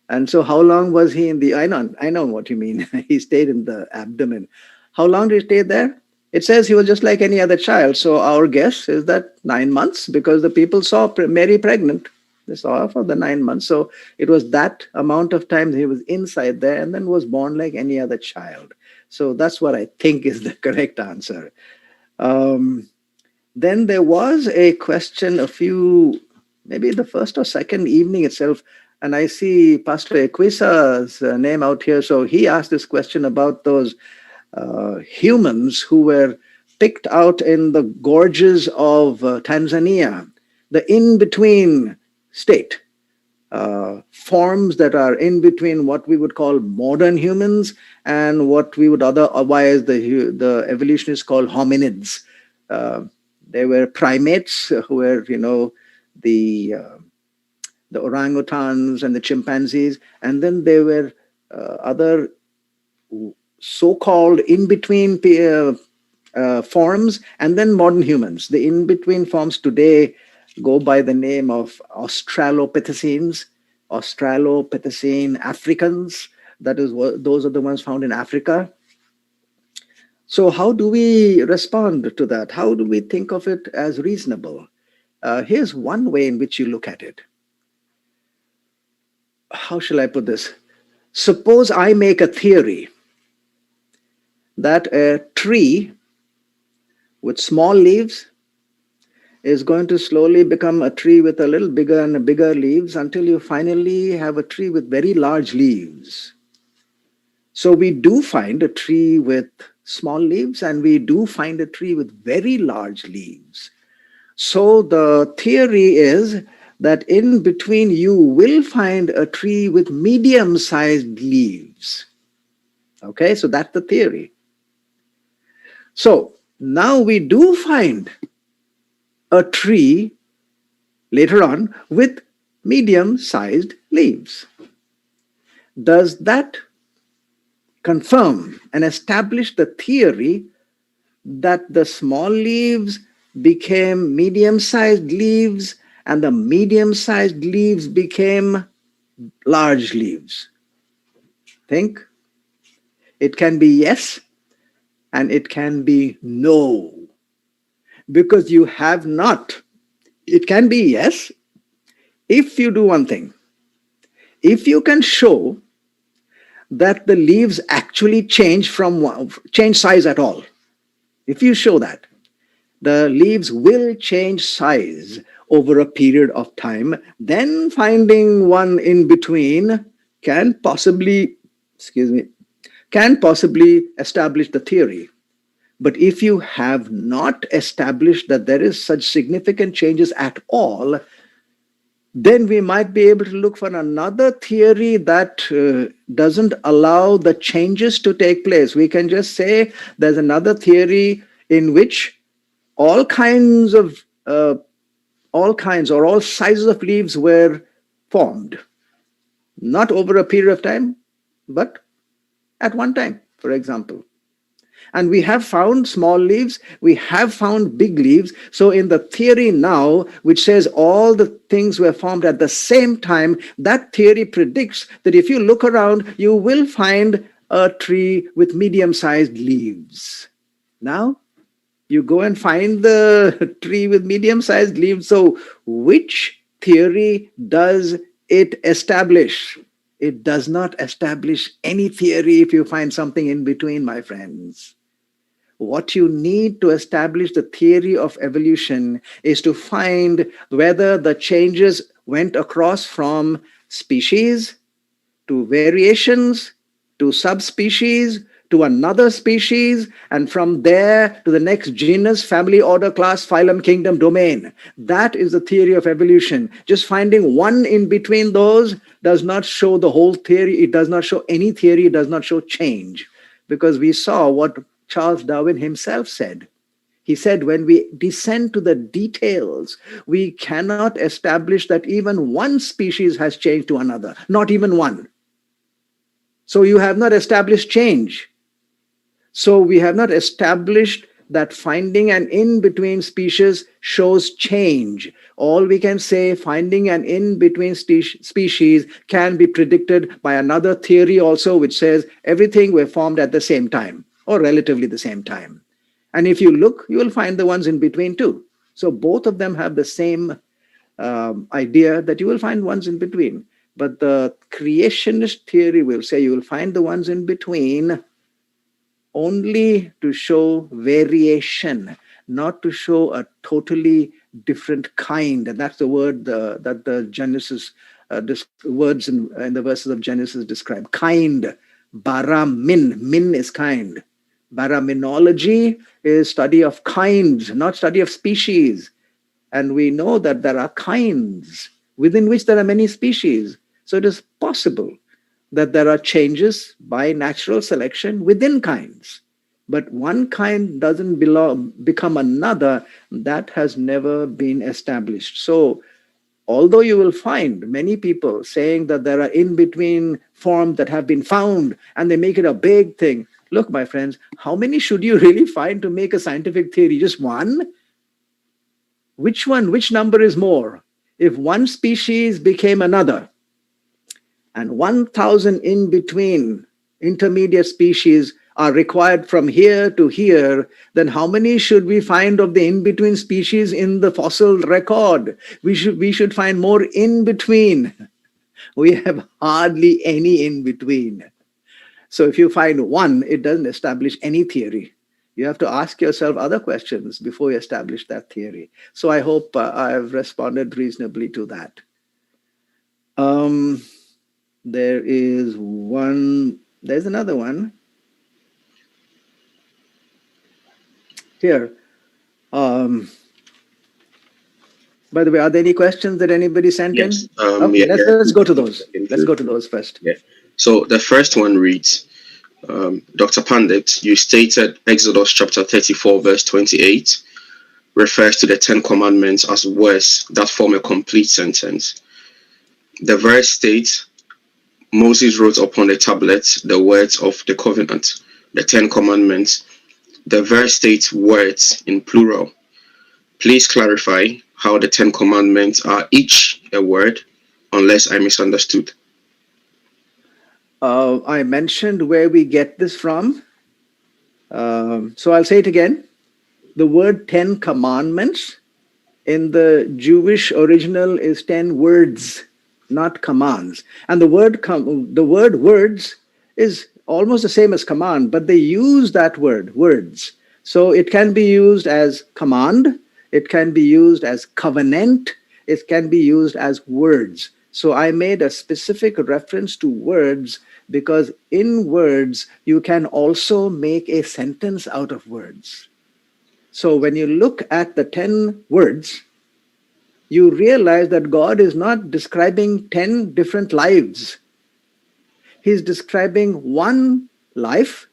And so how long was he in the, I know what you mean. He stayed in the abdomen. How long did he stay there? It says he was just like any other child. So our guess is that 9 months, because the people saw Mary pregnant. They saw her for the 9 months. So it was that amount of time he was inside there and then was born like any other child. So that's what I think is the correct answer. Then there was a question maybe the first or second evening itself, and I see Pastor Equisa's name out here. So he asked this question about those humans who were picked out in the gorges of Tanzania, the in-between state. Forms that are in between what we would call modern humans and what we would otherwise the evolutionists call hominids. There were primates who were, the orangutans and the chimpanzees, and then there were other so-called in-between forms, and then modern humans. The in-between forms today go by the name of Australopithecines, Australopithecine Africans. That is those are the ones found in Africa. So, how do we respond to that? How do we think of it as reasonable? Here's one way in which you look at it. How shall I put this? Suppose I make a theory that a tree with small leaves is going to slowly become a tree with a little bigger and bigger leaves until you finally have a tree with very large leaves. So we do find a tree with small leaves and we do find a tree with very large leaves. So the theory is that in between you will find a tree with medium sized leaves. Okay, so that's the theory. So now we do find a tree later on with medium sized leaves. Does that confirm and establish the theory that the small leaves became medium sized leaves and the medium sized leaves became large leaves? Think. It can be yes and it can be no. Because you have not. It can be yes if you do one thing. If you can show that the leaves actually change size at all. If you show that, the leaves will change size over a period of time, then finding one in between can possibly, can possibly establish the theory. But if you have not established that there is such significant changes at all, then we might be able to look for another theory that doesn't allow the changes to take place. We can just say there's another theory in which all kinds or all sizes of leaves were formed, not over a period of time, but at one time, for example. And we have found small leaves, we have found big leaves. So in the theory now, which says all the things were formed at the same time, that theory predicts that if you look around, you will find a tree with medium-sized leaves. Now, you go and find the tree with medium-sized leaves. So which theory does it establish? It does not establish any theory if you find something in between, my friends. What you need to establish the theory of evolution is to find whether the changes went across from species to variations to subspecies to another species, and from there to the next genus, family, order, class, phylum, kingdom, domain. That is the theory of evolution. Just finding one in between those does not show the whole theory. It does not show any theory. It does not show change. Because we saw what Charles Darwin himself said. He said, when we descend to the details, we cannot establish that even one species has changed to another, not even one. So you have not established change. So we have not established that finding an in-between species shows change. All we can say, finding an in-between species can be predicted by another theory also, which says everything were formed at the same time, or relatively the same time. And if you look, you will find the ones in between too. So both of them have the same idea that you will find ones in between. But the creationist theory will say you will find the ones in between only to show variation, not to show a totally different kind. And that's the word that the Genesis words in the verses of Genesis describe. Kind, bara min. Min is kind. Baraminology is study of kinds, not study of species. And we know that there are kinds within which there are many species. So it is possible that there are changes by natural selection within kinds. But one kind doesn't become another. That has never been established. So although you will find many people saying that there are in-between forms that have been found and they make it a big thing. Look, my friends, how many should you really find to make a scientific theory? Just one? Which one? Which number is more? If one species became another, and 1,000 in between intermediate species are required from here to here, then how many should we find of the in between species in the fossil record? We should find more in between. We have hardly any in between. So if you find one, it doesn't establish any theory. You have to ask yourself other questions before you establish that theory. So I hope I've responded reasonably to that. Um, there is one, there's another one here. Um, by the way, are there any questions that anybody sent Yes. in? Okay, let's go to those. Let's go to Include. those first. Yeah. So the first one reads, Dr. Pandit, you stated Exodus chapter 34, verse 28 refers to the Ten Commandments as words that form a complete sentence. The verse states, Moses wrote upon the tablets the words of the covenant, the Ten Commandments. The verse states words in plural. Please clarify how the Ten Commandments are each a word, unless I misunderstood. I mentioned where we get this from. So I'll say it again. The word 10 commandments in the Jewish original is 10 words, not commands. And the word words is almost the same as command, but they use that word, words. So it can be used as command, it can be used as covenant, it can be used as words. So I made a specific reference to words because in words, you can also make a sentence out of words. So when you look at the 10 words, you realize that God is not describing 10 different lives. He's describing one life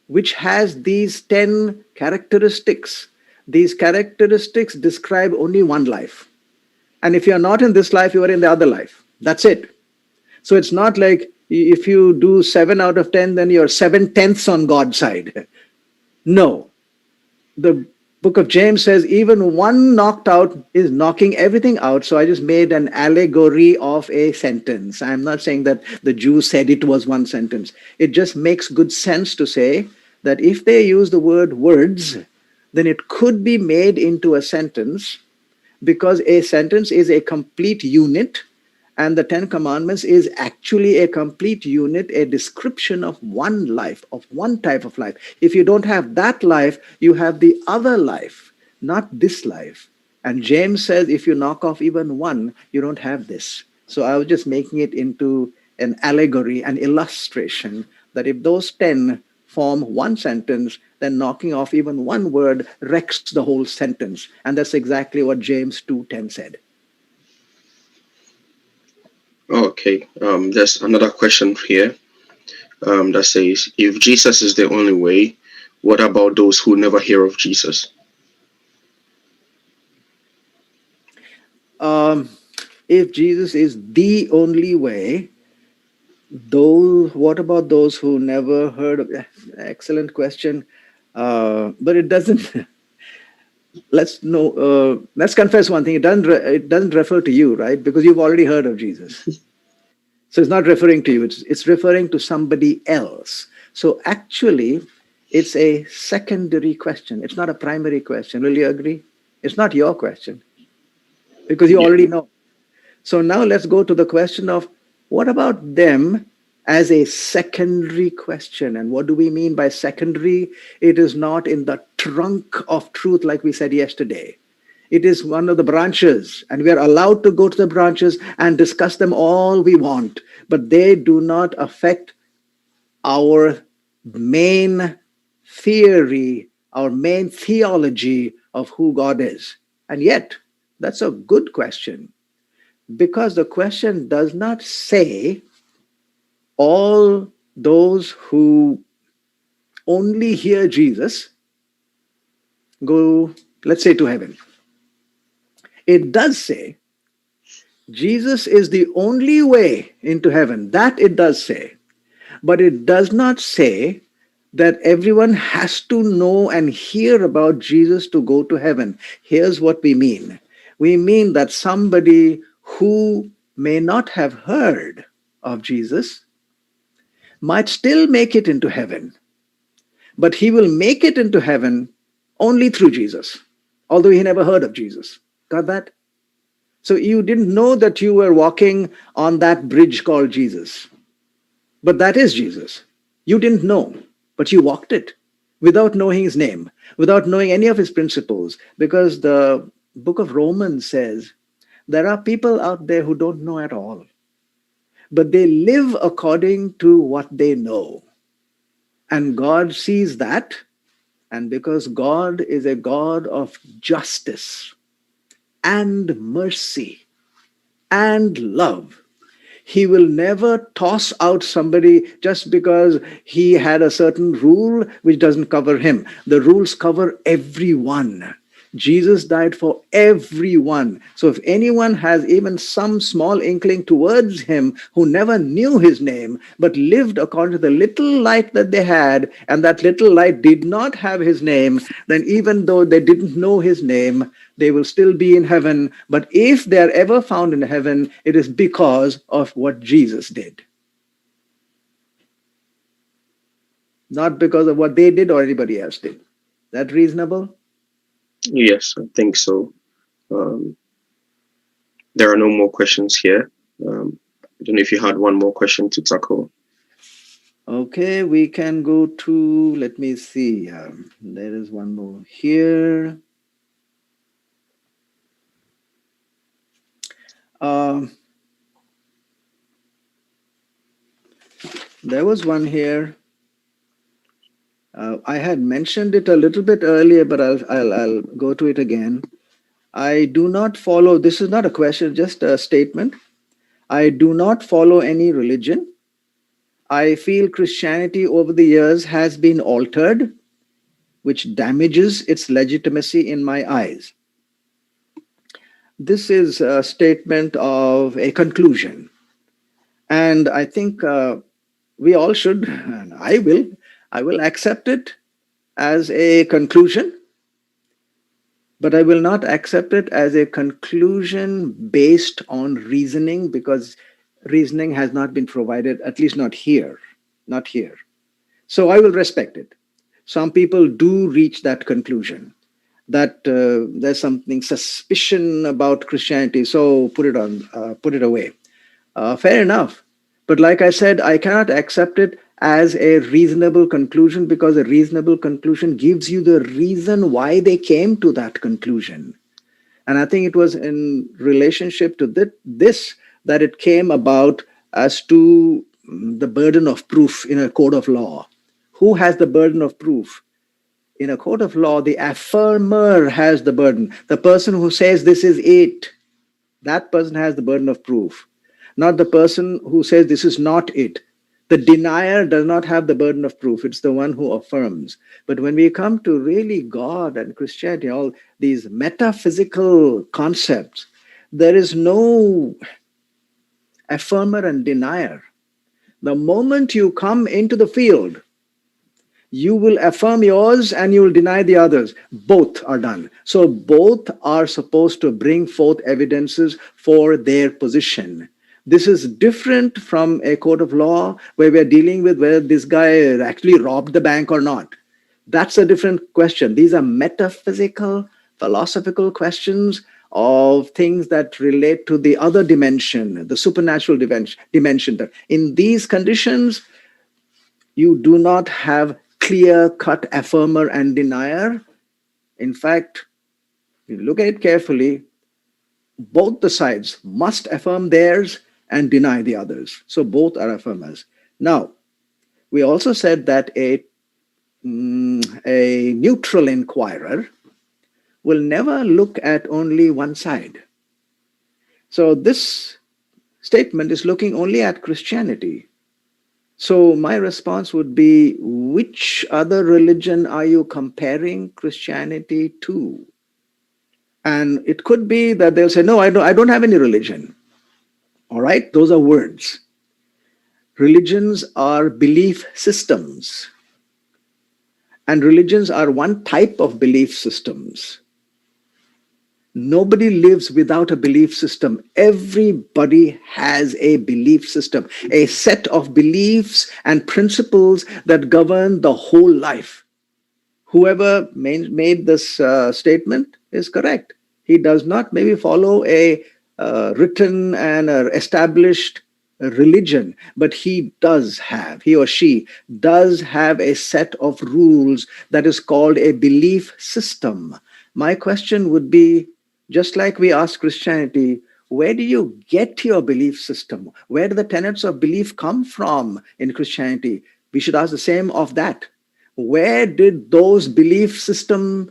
which has these 10 characteristics. These characteristics describe only one life. And if you're not in this life, you are in the other life. That's it. So it's not like if you do 7 out of 10, then you're 7/10ths on God's side. No. The book of James says even one knocked out is knocking everything out. So I just made an allegory of a sentence. I'm not saying that the Jews said it was one sentence. It just makes good sense to say that if they use the word words, then it could be made into a sentence because a sentence is a complete unit and the 10 commandments is actually a complete unit, a description of one life, of one type of life. If you don't have that life, you have the other life, not this life. And James says if you knock off even one, you don't have this. So I was just making it into an allegory, an illustration that if those 10 form one sentence, then knocking off even one word wrecks the whole sentence. And that's exactly what James 2:10 said. Okay, there's another question here that says, if Jesus is the only way, what about those who never hear of Jesus? If Jesus is the only way, what about those who never heard of? Excellent question. But it doesn't. Let's confess one thing. It doesn't refer to you, right? Because you've already heard of Jesus. So it's not referring to you. It's referring to somebody else. So actually, it's a secondary question. It's not a primary question. Will you agree? It's not your question because you already know. So now let's go to the question of what about them as a secondary question? And what do we mean by secondary? It is not in the trunk of truth like we said yesterday. It is one of the branches, and we are allowed to go to the branches and discuss them all we want, but they do not affect our main theory, our main theology of who God is. And yet, that's a good question, because the question does not say all those who only hear Jesus go, let's say, to heaven. It does say Jesus is the only way into heaven. That it does say. But it does not say that everyone has to know and hear about Jesus to go to heaven. Here's what we mean. We mean that somebody who may not have heard of Jesus might still make it into heaven. but he will make it into heaven only through Jesus, although he never heard of Jesus. Got that? So you didn't know that you were walking on that bridge called Jesus, but that is Jesus. You didn't know, but you walked it without knowing his name, without knowing any of his principles, because the book of Romans says there are people out there who don't know at all, but they live according to what they know. And God sees that. And because God is a God of justice and mercy and love, he will never toss out somebody just because he had a certain rule which doesn't cover him. The rules cover everyone. Jesus died for everyone. So if anyone has even some small inkling towards him who never knew his name but lived according to the little light that they had, and that little light did not have his name, then even though they didn't know his name, they will still be in heaven. But if they are ever found in heaven, it is because of what Jesus did, not because of what they did or anybody else did. That reasonable? Yes, I think so. Um, there are no more questions here. I don't know if you had one more question to tackle. Okay, we can go to, let me see. There is one more here. Um, there was one here. I had mentioned it a little bit earlier, but I'll go to it again. I do not follow, this is not a question, just a statement. I do not follow any religion. I feel Christianity over the years has been altered, which damages its legitimacy in my eyes. This is a statement of a conclusion. And I think we all should, and I will accept it as a conclusion, but I will not accept it as a conclusion based on reasoning, because reasoning has not been provided, at least not here, not here. So I will respect it. Some people do reach that conclusion that there's something suspicion about Christianity, so put it away. Fair enough. But like I said, I cannot accept it as a reasonable conclusion, because a reasonable conclusion gives you the reason why they came to that conclusion. And I think it was in relationship to this that it came about as to the burden of proof in a court of law. Who has the burden of proof? In a court of law, the affirmer has the burden. The person who says this is it, that person has the burden of proof, not the person who says this is not it. The denier does not have the burden of proof. It's the one who affirms. But when we come to really God and Christianity, all these metaphysical concepts, there is no affirmer and denier. The moment you come into the field, you will affirm yours and you will deny the others. Both are done. So both are supposed to bring forth evidences for their position. This is different from a court of law where we're dealing with whether this guy actually robbed the bank or not. That's a different question. These are metaphysical, philosophical questions of things that relate to the other dimension, the supernatural dimension. In these conditions, you do not have clear-cut affirmer and denier. In fact, if you look at it carefully, both the sides must affirm theirs and deny the others. So both are affirmers. Now, we also said that a neutral inquirer will never look at only one side. So this statement is looking only at Christianity. So my response would be, which other religion are you comparing Christianity to? And it could be that they'll say, no, I don't have any religion. All right, those are words. Religions are belief systems. And religions are one type of belief systems. Nobody lives without a belief system. Everybody has a belief system, a set of beliefs and principles that govern the whole life. whoever made this statement is correct. He does not maybe follow a written and established religion, but he or she does have a set of rules that is called a belief system. My question would be, just like we ask Christianity, where do you get your belief system? Where do the tenets of belief come from in Christianity? We should ask the same of that. Where did those belief system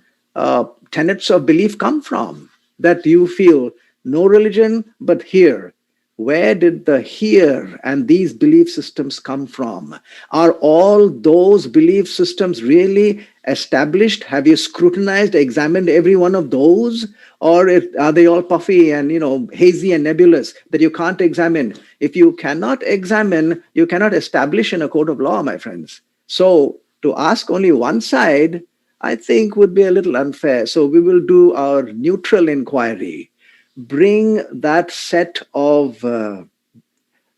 tenets of belief come from that you feel no religion but here? Where did the here and these belief systems come from? Are all those belief systems really established? Have you scrutinized, examined every one of those? Or are they all puffy and hazy and nebulous that you can't examine? If you cannot examine, you cannot establish in a court of law, my friends. So to ask only one side, I think would be a little unfair. So we will do our neutral inquiry. Bring that set of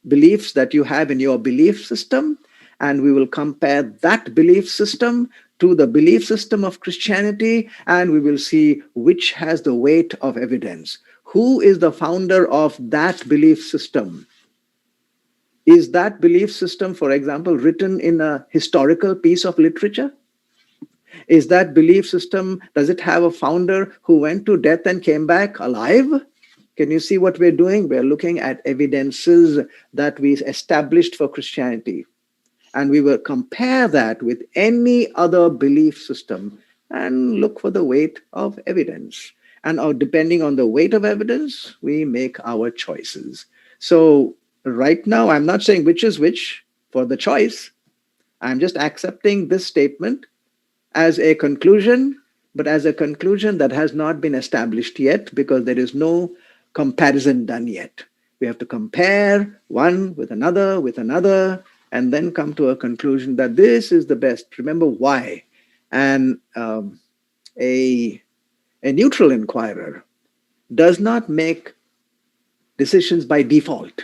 beliefs that you have in your belief system, and we will compare that belief system to the belief system of Christianity, and we will see which has the weight of evidence. Who is the founder of that belief system? Is that belief system, for example, written in a historical piece of literature? Is that belief system, does it have a founder who went to death and came back alive? Can you see what we're doing? We're looking at evidences that we established for Christianity. And we will compare that with any other belief system and look for the weight of evidence. And depending on the weight of evidence, we make our choices. So right now, I'm not saying which is which for the choice. I'm just accepting this statement as a conclusion, but as a conclusion that has not been established yet because there is no comparison done yet. We have to compare one with another, and then come to a conclusion that this is the best. Remember why. And a neutral inquirer does not make decisions by default.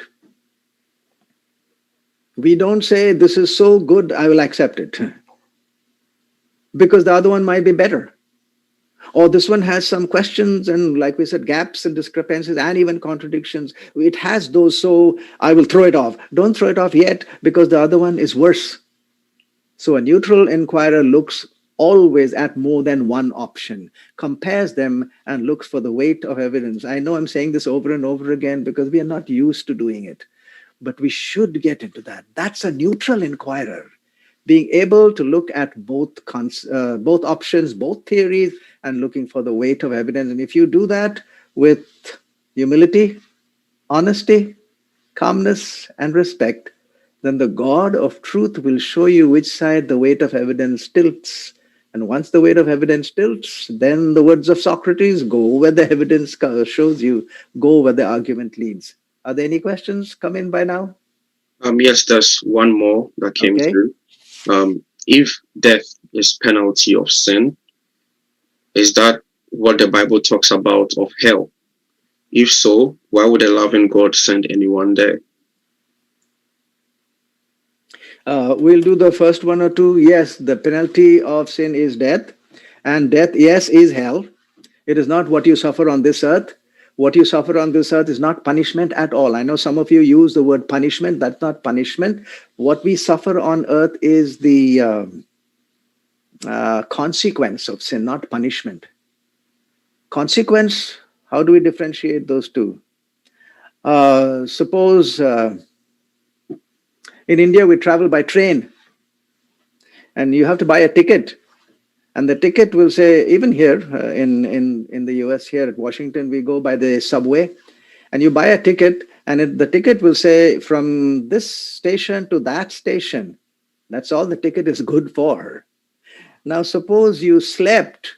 We don't say, this is so good, I will accept it. Because the other one might be better. Or this one has some questions and, like we said, gaps and discrepancies and even contradictions. It has those, so I will throw it off. Don't throw it off yet because the other one is worse. So a neutral inquirer looks always at more than one option, compares them, and looks for the weight of evidence. I know I'm saying this over and over again because we are not used to doing it, but we should get into that. That's a neutral inquirer, being able to look at both options, both theories, and looking for the weight of evidence. And if you do that with humility, honesty, calmness, and respect, then the God of truth will show you which side the weight of evidence tilts. And once the weight of evidence tilts, then the words of Socrates, go where the evidence shows you, go where the argument leads. Are there any questions come in by now? Yes, there's one more that came through. If death is penalty of sin, is that what the Bible talks about of hell? If so, why would a loving God send anyone there? We'll do the first one or two. Yes, the penalty of sin is death. And death, yes, is hell. It is not what you suffer on this earth. What you suffer on this earth is not punishment at all. I know some of you use the word punishment. That's not punishment. What we suffer on earth is the consequence of sin, not punishment. Consequence, how do we differentiate those two? Suppose in India we travel by train and you have to buy a ticket. And the ticket will say, even here in the US, here at Washington, we go by the subway and you buy a ticket and the ticket will say from this station to that station. That's all the ticket is good for. Now, suppose you slept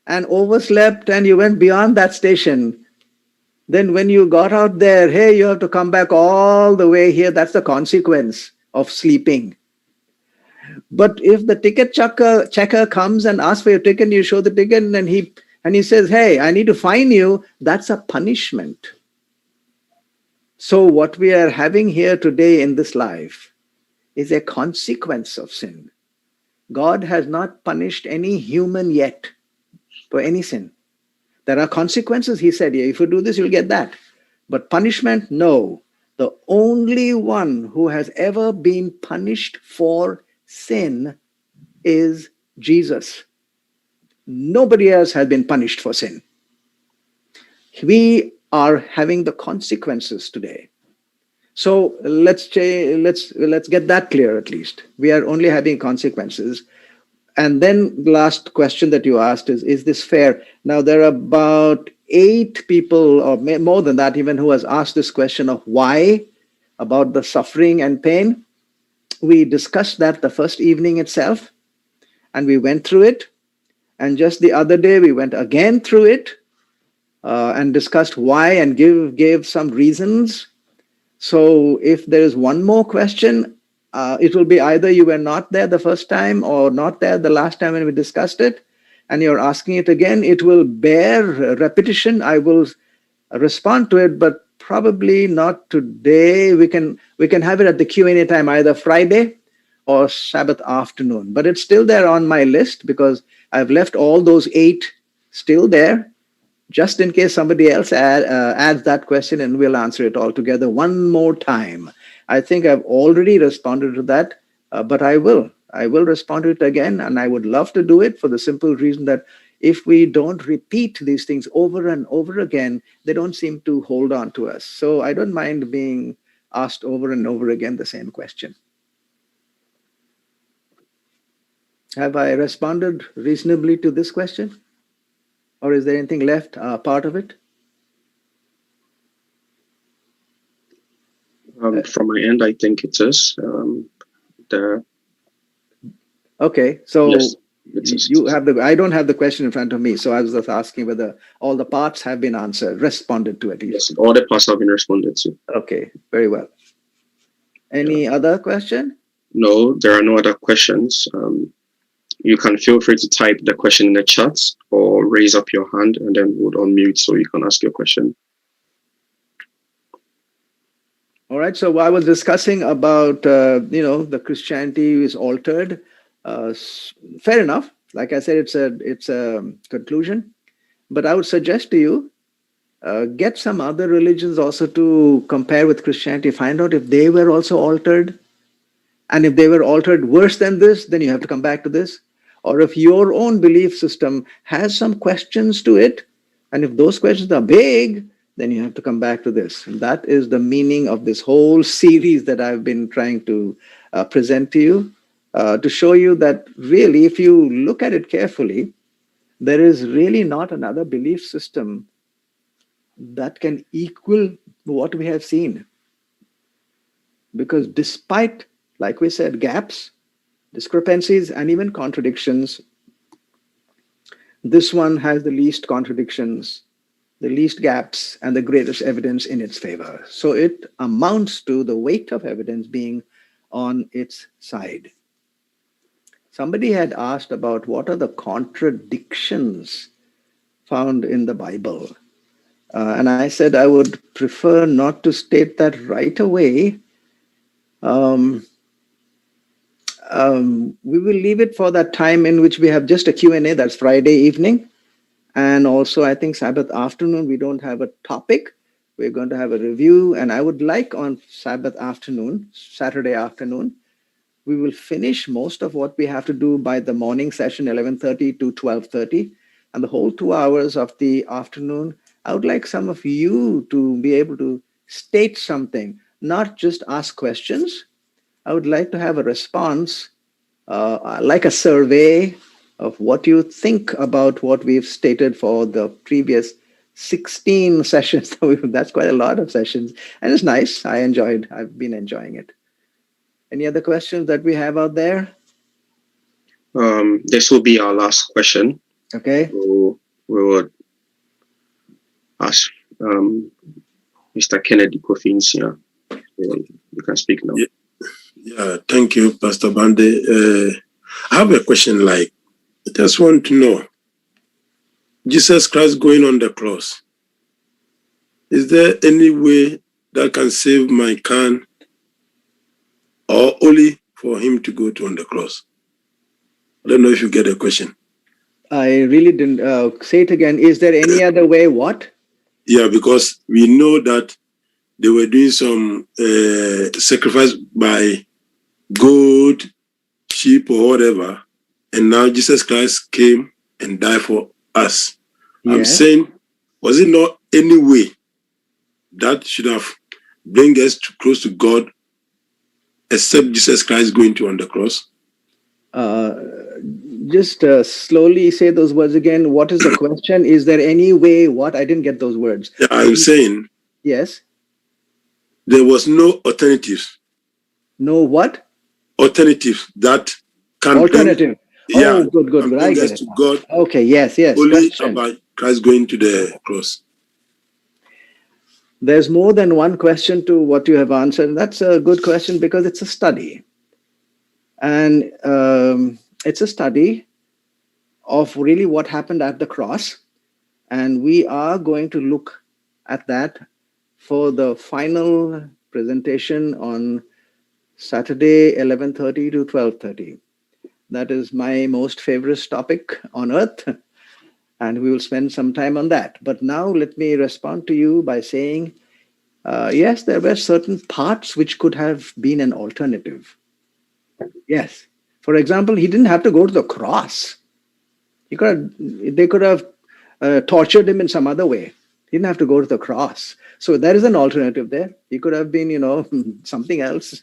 and overslept and you went beyond that station. Then when you got out there, hey, you have to come back all the way here. That's the consequence of sleeping. But if the ticket checker comes and asks for your ticket, you show the ticket and he says, hey, I need to fine you, that's a punishment. So what we are having here today in this life is a consequence of sin. God has not punished any human yet for any sin. There are consequences. He said, yeah, if you do this, you'll get that. But punishment, no. The only one who has ever been punished for sin is Jesus. Nobody else has been punished for sin. We are having the consequences today. So let's get that clear at least. We are only having consequences. And then the last question that you asked is this fair? Now there are about 8 people or more than that even who has asked this question of why, about the suffering and pain. We discussed that the first evening itself, and we went through it. And just the other day we went again through it and discussed why and gave some reasons. So if there is one more question, it will be either you were not there the first time or not there the last time when we discussed it, and you're asking it again. It will bear repetition. I will respond to it, but probably not today. We can have it at the Q&A time, either Friday or Sabbath afternoon. But it's still there on my list because I've left all those 8 still there, just in case somebody else adds that question, and we'll answer it all together one more time. I think I've already responded to that, but I will respond to it again, and I would love to do it for the simple reason that if we don't repeat these things over and over again, they don't seem to hold on to us. So I don't mind being asked over and over again the same question. Have I responded reasonably to this question? Or is there anything left part of it? From my end, I think it is. Okay, so yes, you have the. I don't have the question in front of me, so I was just asking whether all the parts have been answered, responded to at least. Yes, all the parts have been responded to. Okay, very well. Any other question? No, there are no other questions. You can feel free to type the question in the chat or raise up your hand, and then we'll unmute so you can ask your question. All right. So I was discussing about the Christianity is altered. Fair enough. Like I said, it's a conclusion. But I would suggest to you get some other religions also to compare with Christianity. Find out if they were also altered, and if they were altered worse than this, then you have to come back to this. Or if your own belief system has some questions to it, and if those questions are big, then you have to come back to this. And that is the meaning of this whole series that I've been trying to present to you, to show you that really, if you look at it carefully, there is really not another belief system that can equal what we have seen. Because despite, like we said, gaps, discrepancies, and even contradictions, this one has the least contradictions, the least gaps, and the greatest evidence in its favor. So it amounts to the weight of evidence being on its side. Somebody had asked about what are the contradictions found in the Bible. And I said I would prefer not to state that right away. We will leave it for that time in which we have just a Q&A. That's Friday evening. And also, I think Sabbath afternoon, we don't have a topic. We're going to have a review. And I would like on Sabbath afternoon, Saturday afternoon, we will finish most of what we have to do by the morning session, 11:30 to 12:30. And the whole 2 hours of the afternoon, I would like some of you to be able to state something, not just ask questions. I would like to have a response, like a survey of what you think about what we've stated for the previous 16 sessions. That's quite a lot of sessions. And it's nice. I've been enjoying it. Any other questions that we have out there? This will be our last question. Okay. So we would ask Mr. Kennedy Kofinsia. You can speak now. Yeah, thank you, Pastor Bande. I have a question like, I just want to know, Jesus Christ going on the cross, is there any way that can save mankind or only for him to go to on the cross? I don't know if you get the question. I really didn't. Say it again. Is there any other way? What? Yeah, because we know that they were doing some sacrifice by goat, sheep, or whatever, and now Jesus Christ came and died for us. I'm Yes. saying, was it not any way that should have bring us close to God, except Jesus Christ going to on the cross? Just slowly say those words again. What is the question? Is there any way? What? I didn't get those words. Yeah, I'm saying Yes. there was no alternatives. No what? Alternatives that can Alternative. bring, yeah, Oh, good, good, can good. I bring get us it to now. God Okay. Yes, yes. only Question. about Christ going to the cross. There's more than one question to what you have answered. That's a good question because it's a study. And it's a study of really what happened at the cross. And we are going to look at that for the final presentation on Saturday, 11:30 to 12:30. That is my most favorite topic on earth. And we will spend some time on that. But now let me respond to you by saying, yes, there were certain parts which could have been an alternative. Yes. For example, he didn't have to go to the cross. They could have tortured him in some other way. He didn't have to go to the cross. So there is an alternative there. He could have been, something else,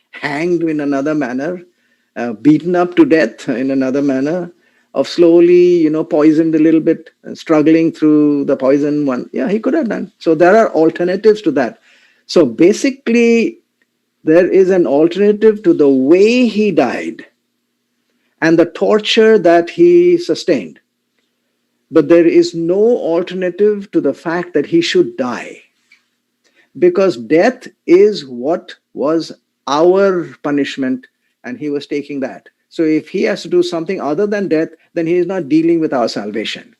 hanged in another manner, beaten up to death in another manner, of slowly, poisoned a little bit, struggling through the poison one. Yeah, he could have done. So there are alternatives to that. So basically, there is an alternative to the way he died and the torture that he sustained. But there is no alternative to the fact that he should die, because death is what was our punishment, and he was taking that. So if he has to do something other than death, then he is not dealing with our salvation.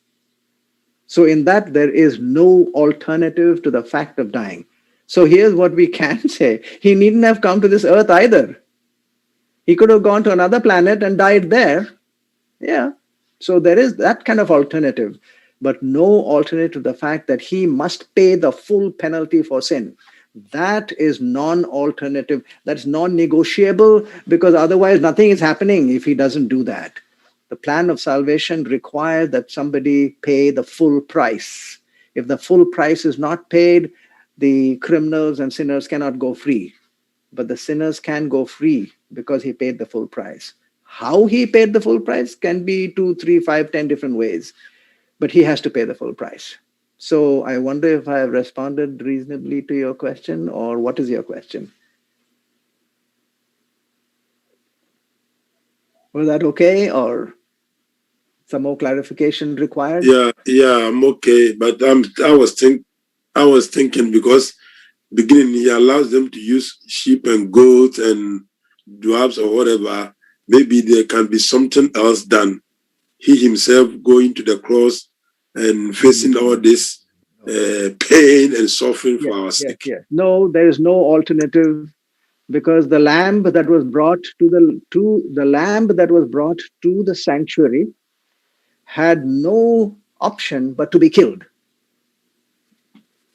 So in that, there is no alternative to the fact of dying. So here's what we can say. He needn't have come to this earth either. He could have gone to another planet and died there. Yeah. So there is that kind of alternative, but no alternative to the fact that he must pay the full penalty for sin. That is non-alternative. That's non-negotiable, because otherwise nothing is happening if he doesn't do that. The plan of salvation requires that somebody pay the full price. If the full price is not paid, the criminals and sinners cannot go free. But the sinners can go free because he paid the full price. How he paid the full price can be 2, 3, 5, 10 different ways, but he has to pay the full price. So I wonder if I have responded reasonably to your question, or what is your question? Was that okay, or some more clarification required? Yeah, I'm okay. But I was thinking because beginning he allows them to use sheep and goats and dwarfs or whatever. Maybe there can be something else than he himself going to the cross and facing all this pain and suffering for our sake. Yes. No, there is no alternative, because the lamb that was brought to the sanctuary had no option but to be killed.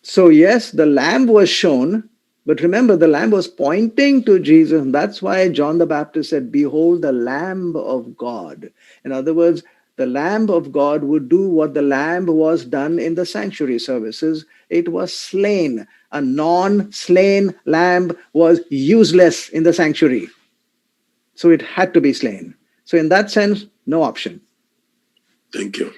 So yes, the lamb was shown, but remember, the lamb was pointing to Jesus. And that's why John the Baptist said, "Behold, the Lamb of God." In other words, the Lamb of God would do what the lamb was done in the sanctuary services. It was slain. A non-slain lamb was useless in the sanctuary. So it had to be slain. So in that sense, no option. Thank you.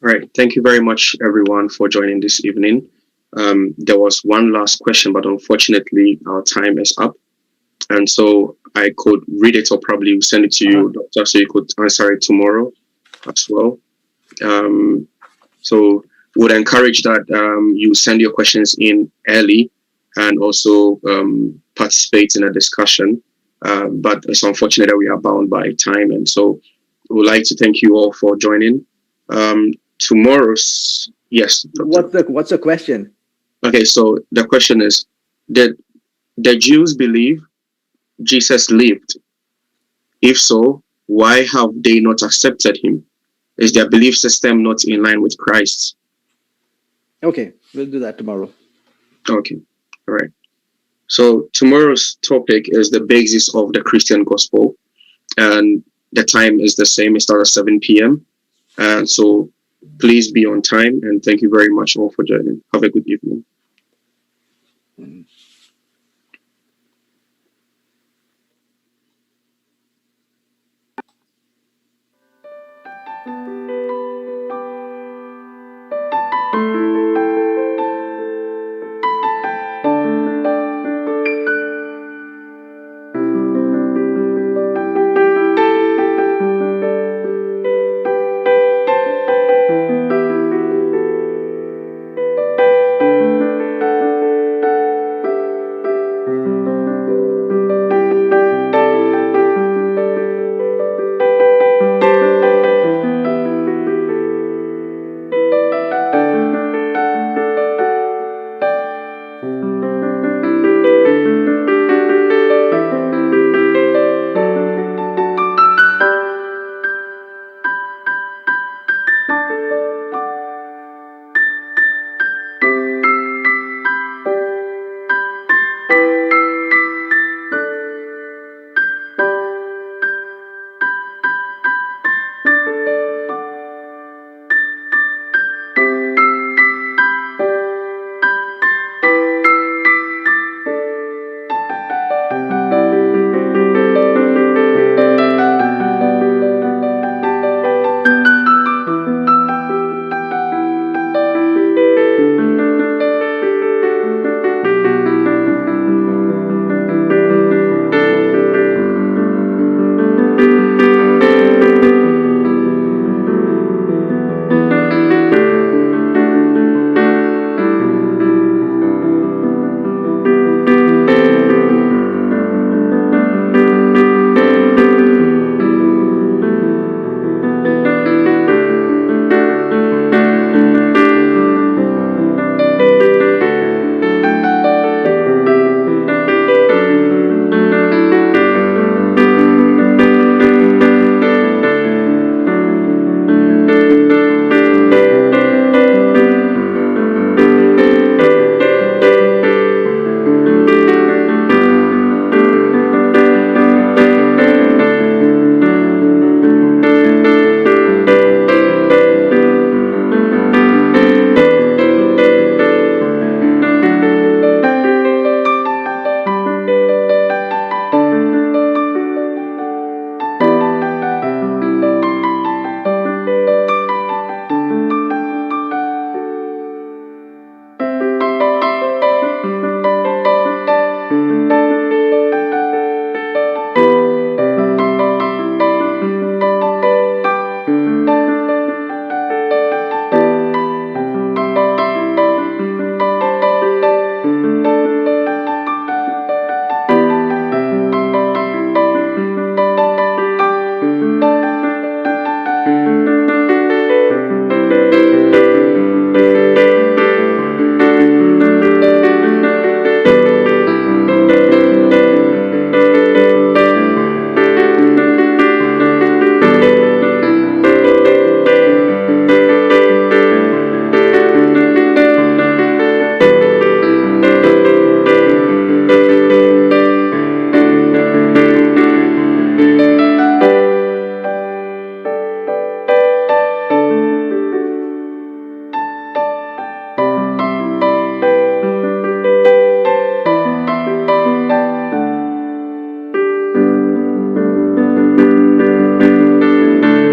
Right. Thank you very much, everyone, for joining this evening. There was one last question, but unfortunately, our time is up. And so I could read it or probably send it to you, Doctor, so you could answer it tomorrow as well. So would encourage that you send your questions in early and also participate in a discussion. But it's unfortunate that we are bound by time. And so we would like to thank you all for joining. Tomorrow's, yes. Doctor. What's the question? Okay, so the question is, did the Jews believe Jesus lived If so, why have they not accepted him? Is their belief system not in line with Christ's? Okay, we'll do that tomorrow. Okay, all right. So tomorrow's topic is the basis of the Christian gospel, and the time is the same. It starts at 7 p.m. And so please be on time, and thank you very much all for joining. Have a good evening. Mhm.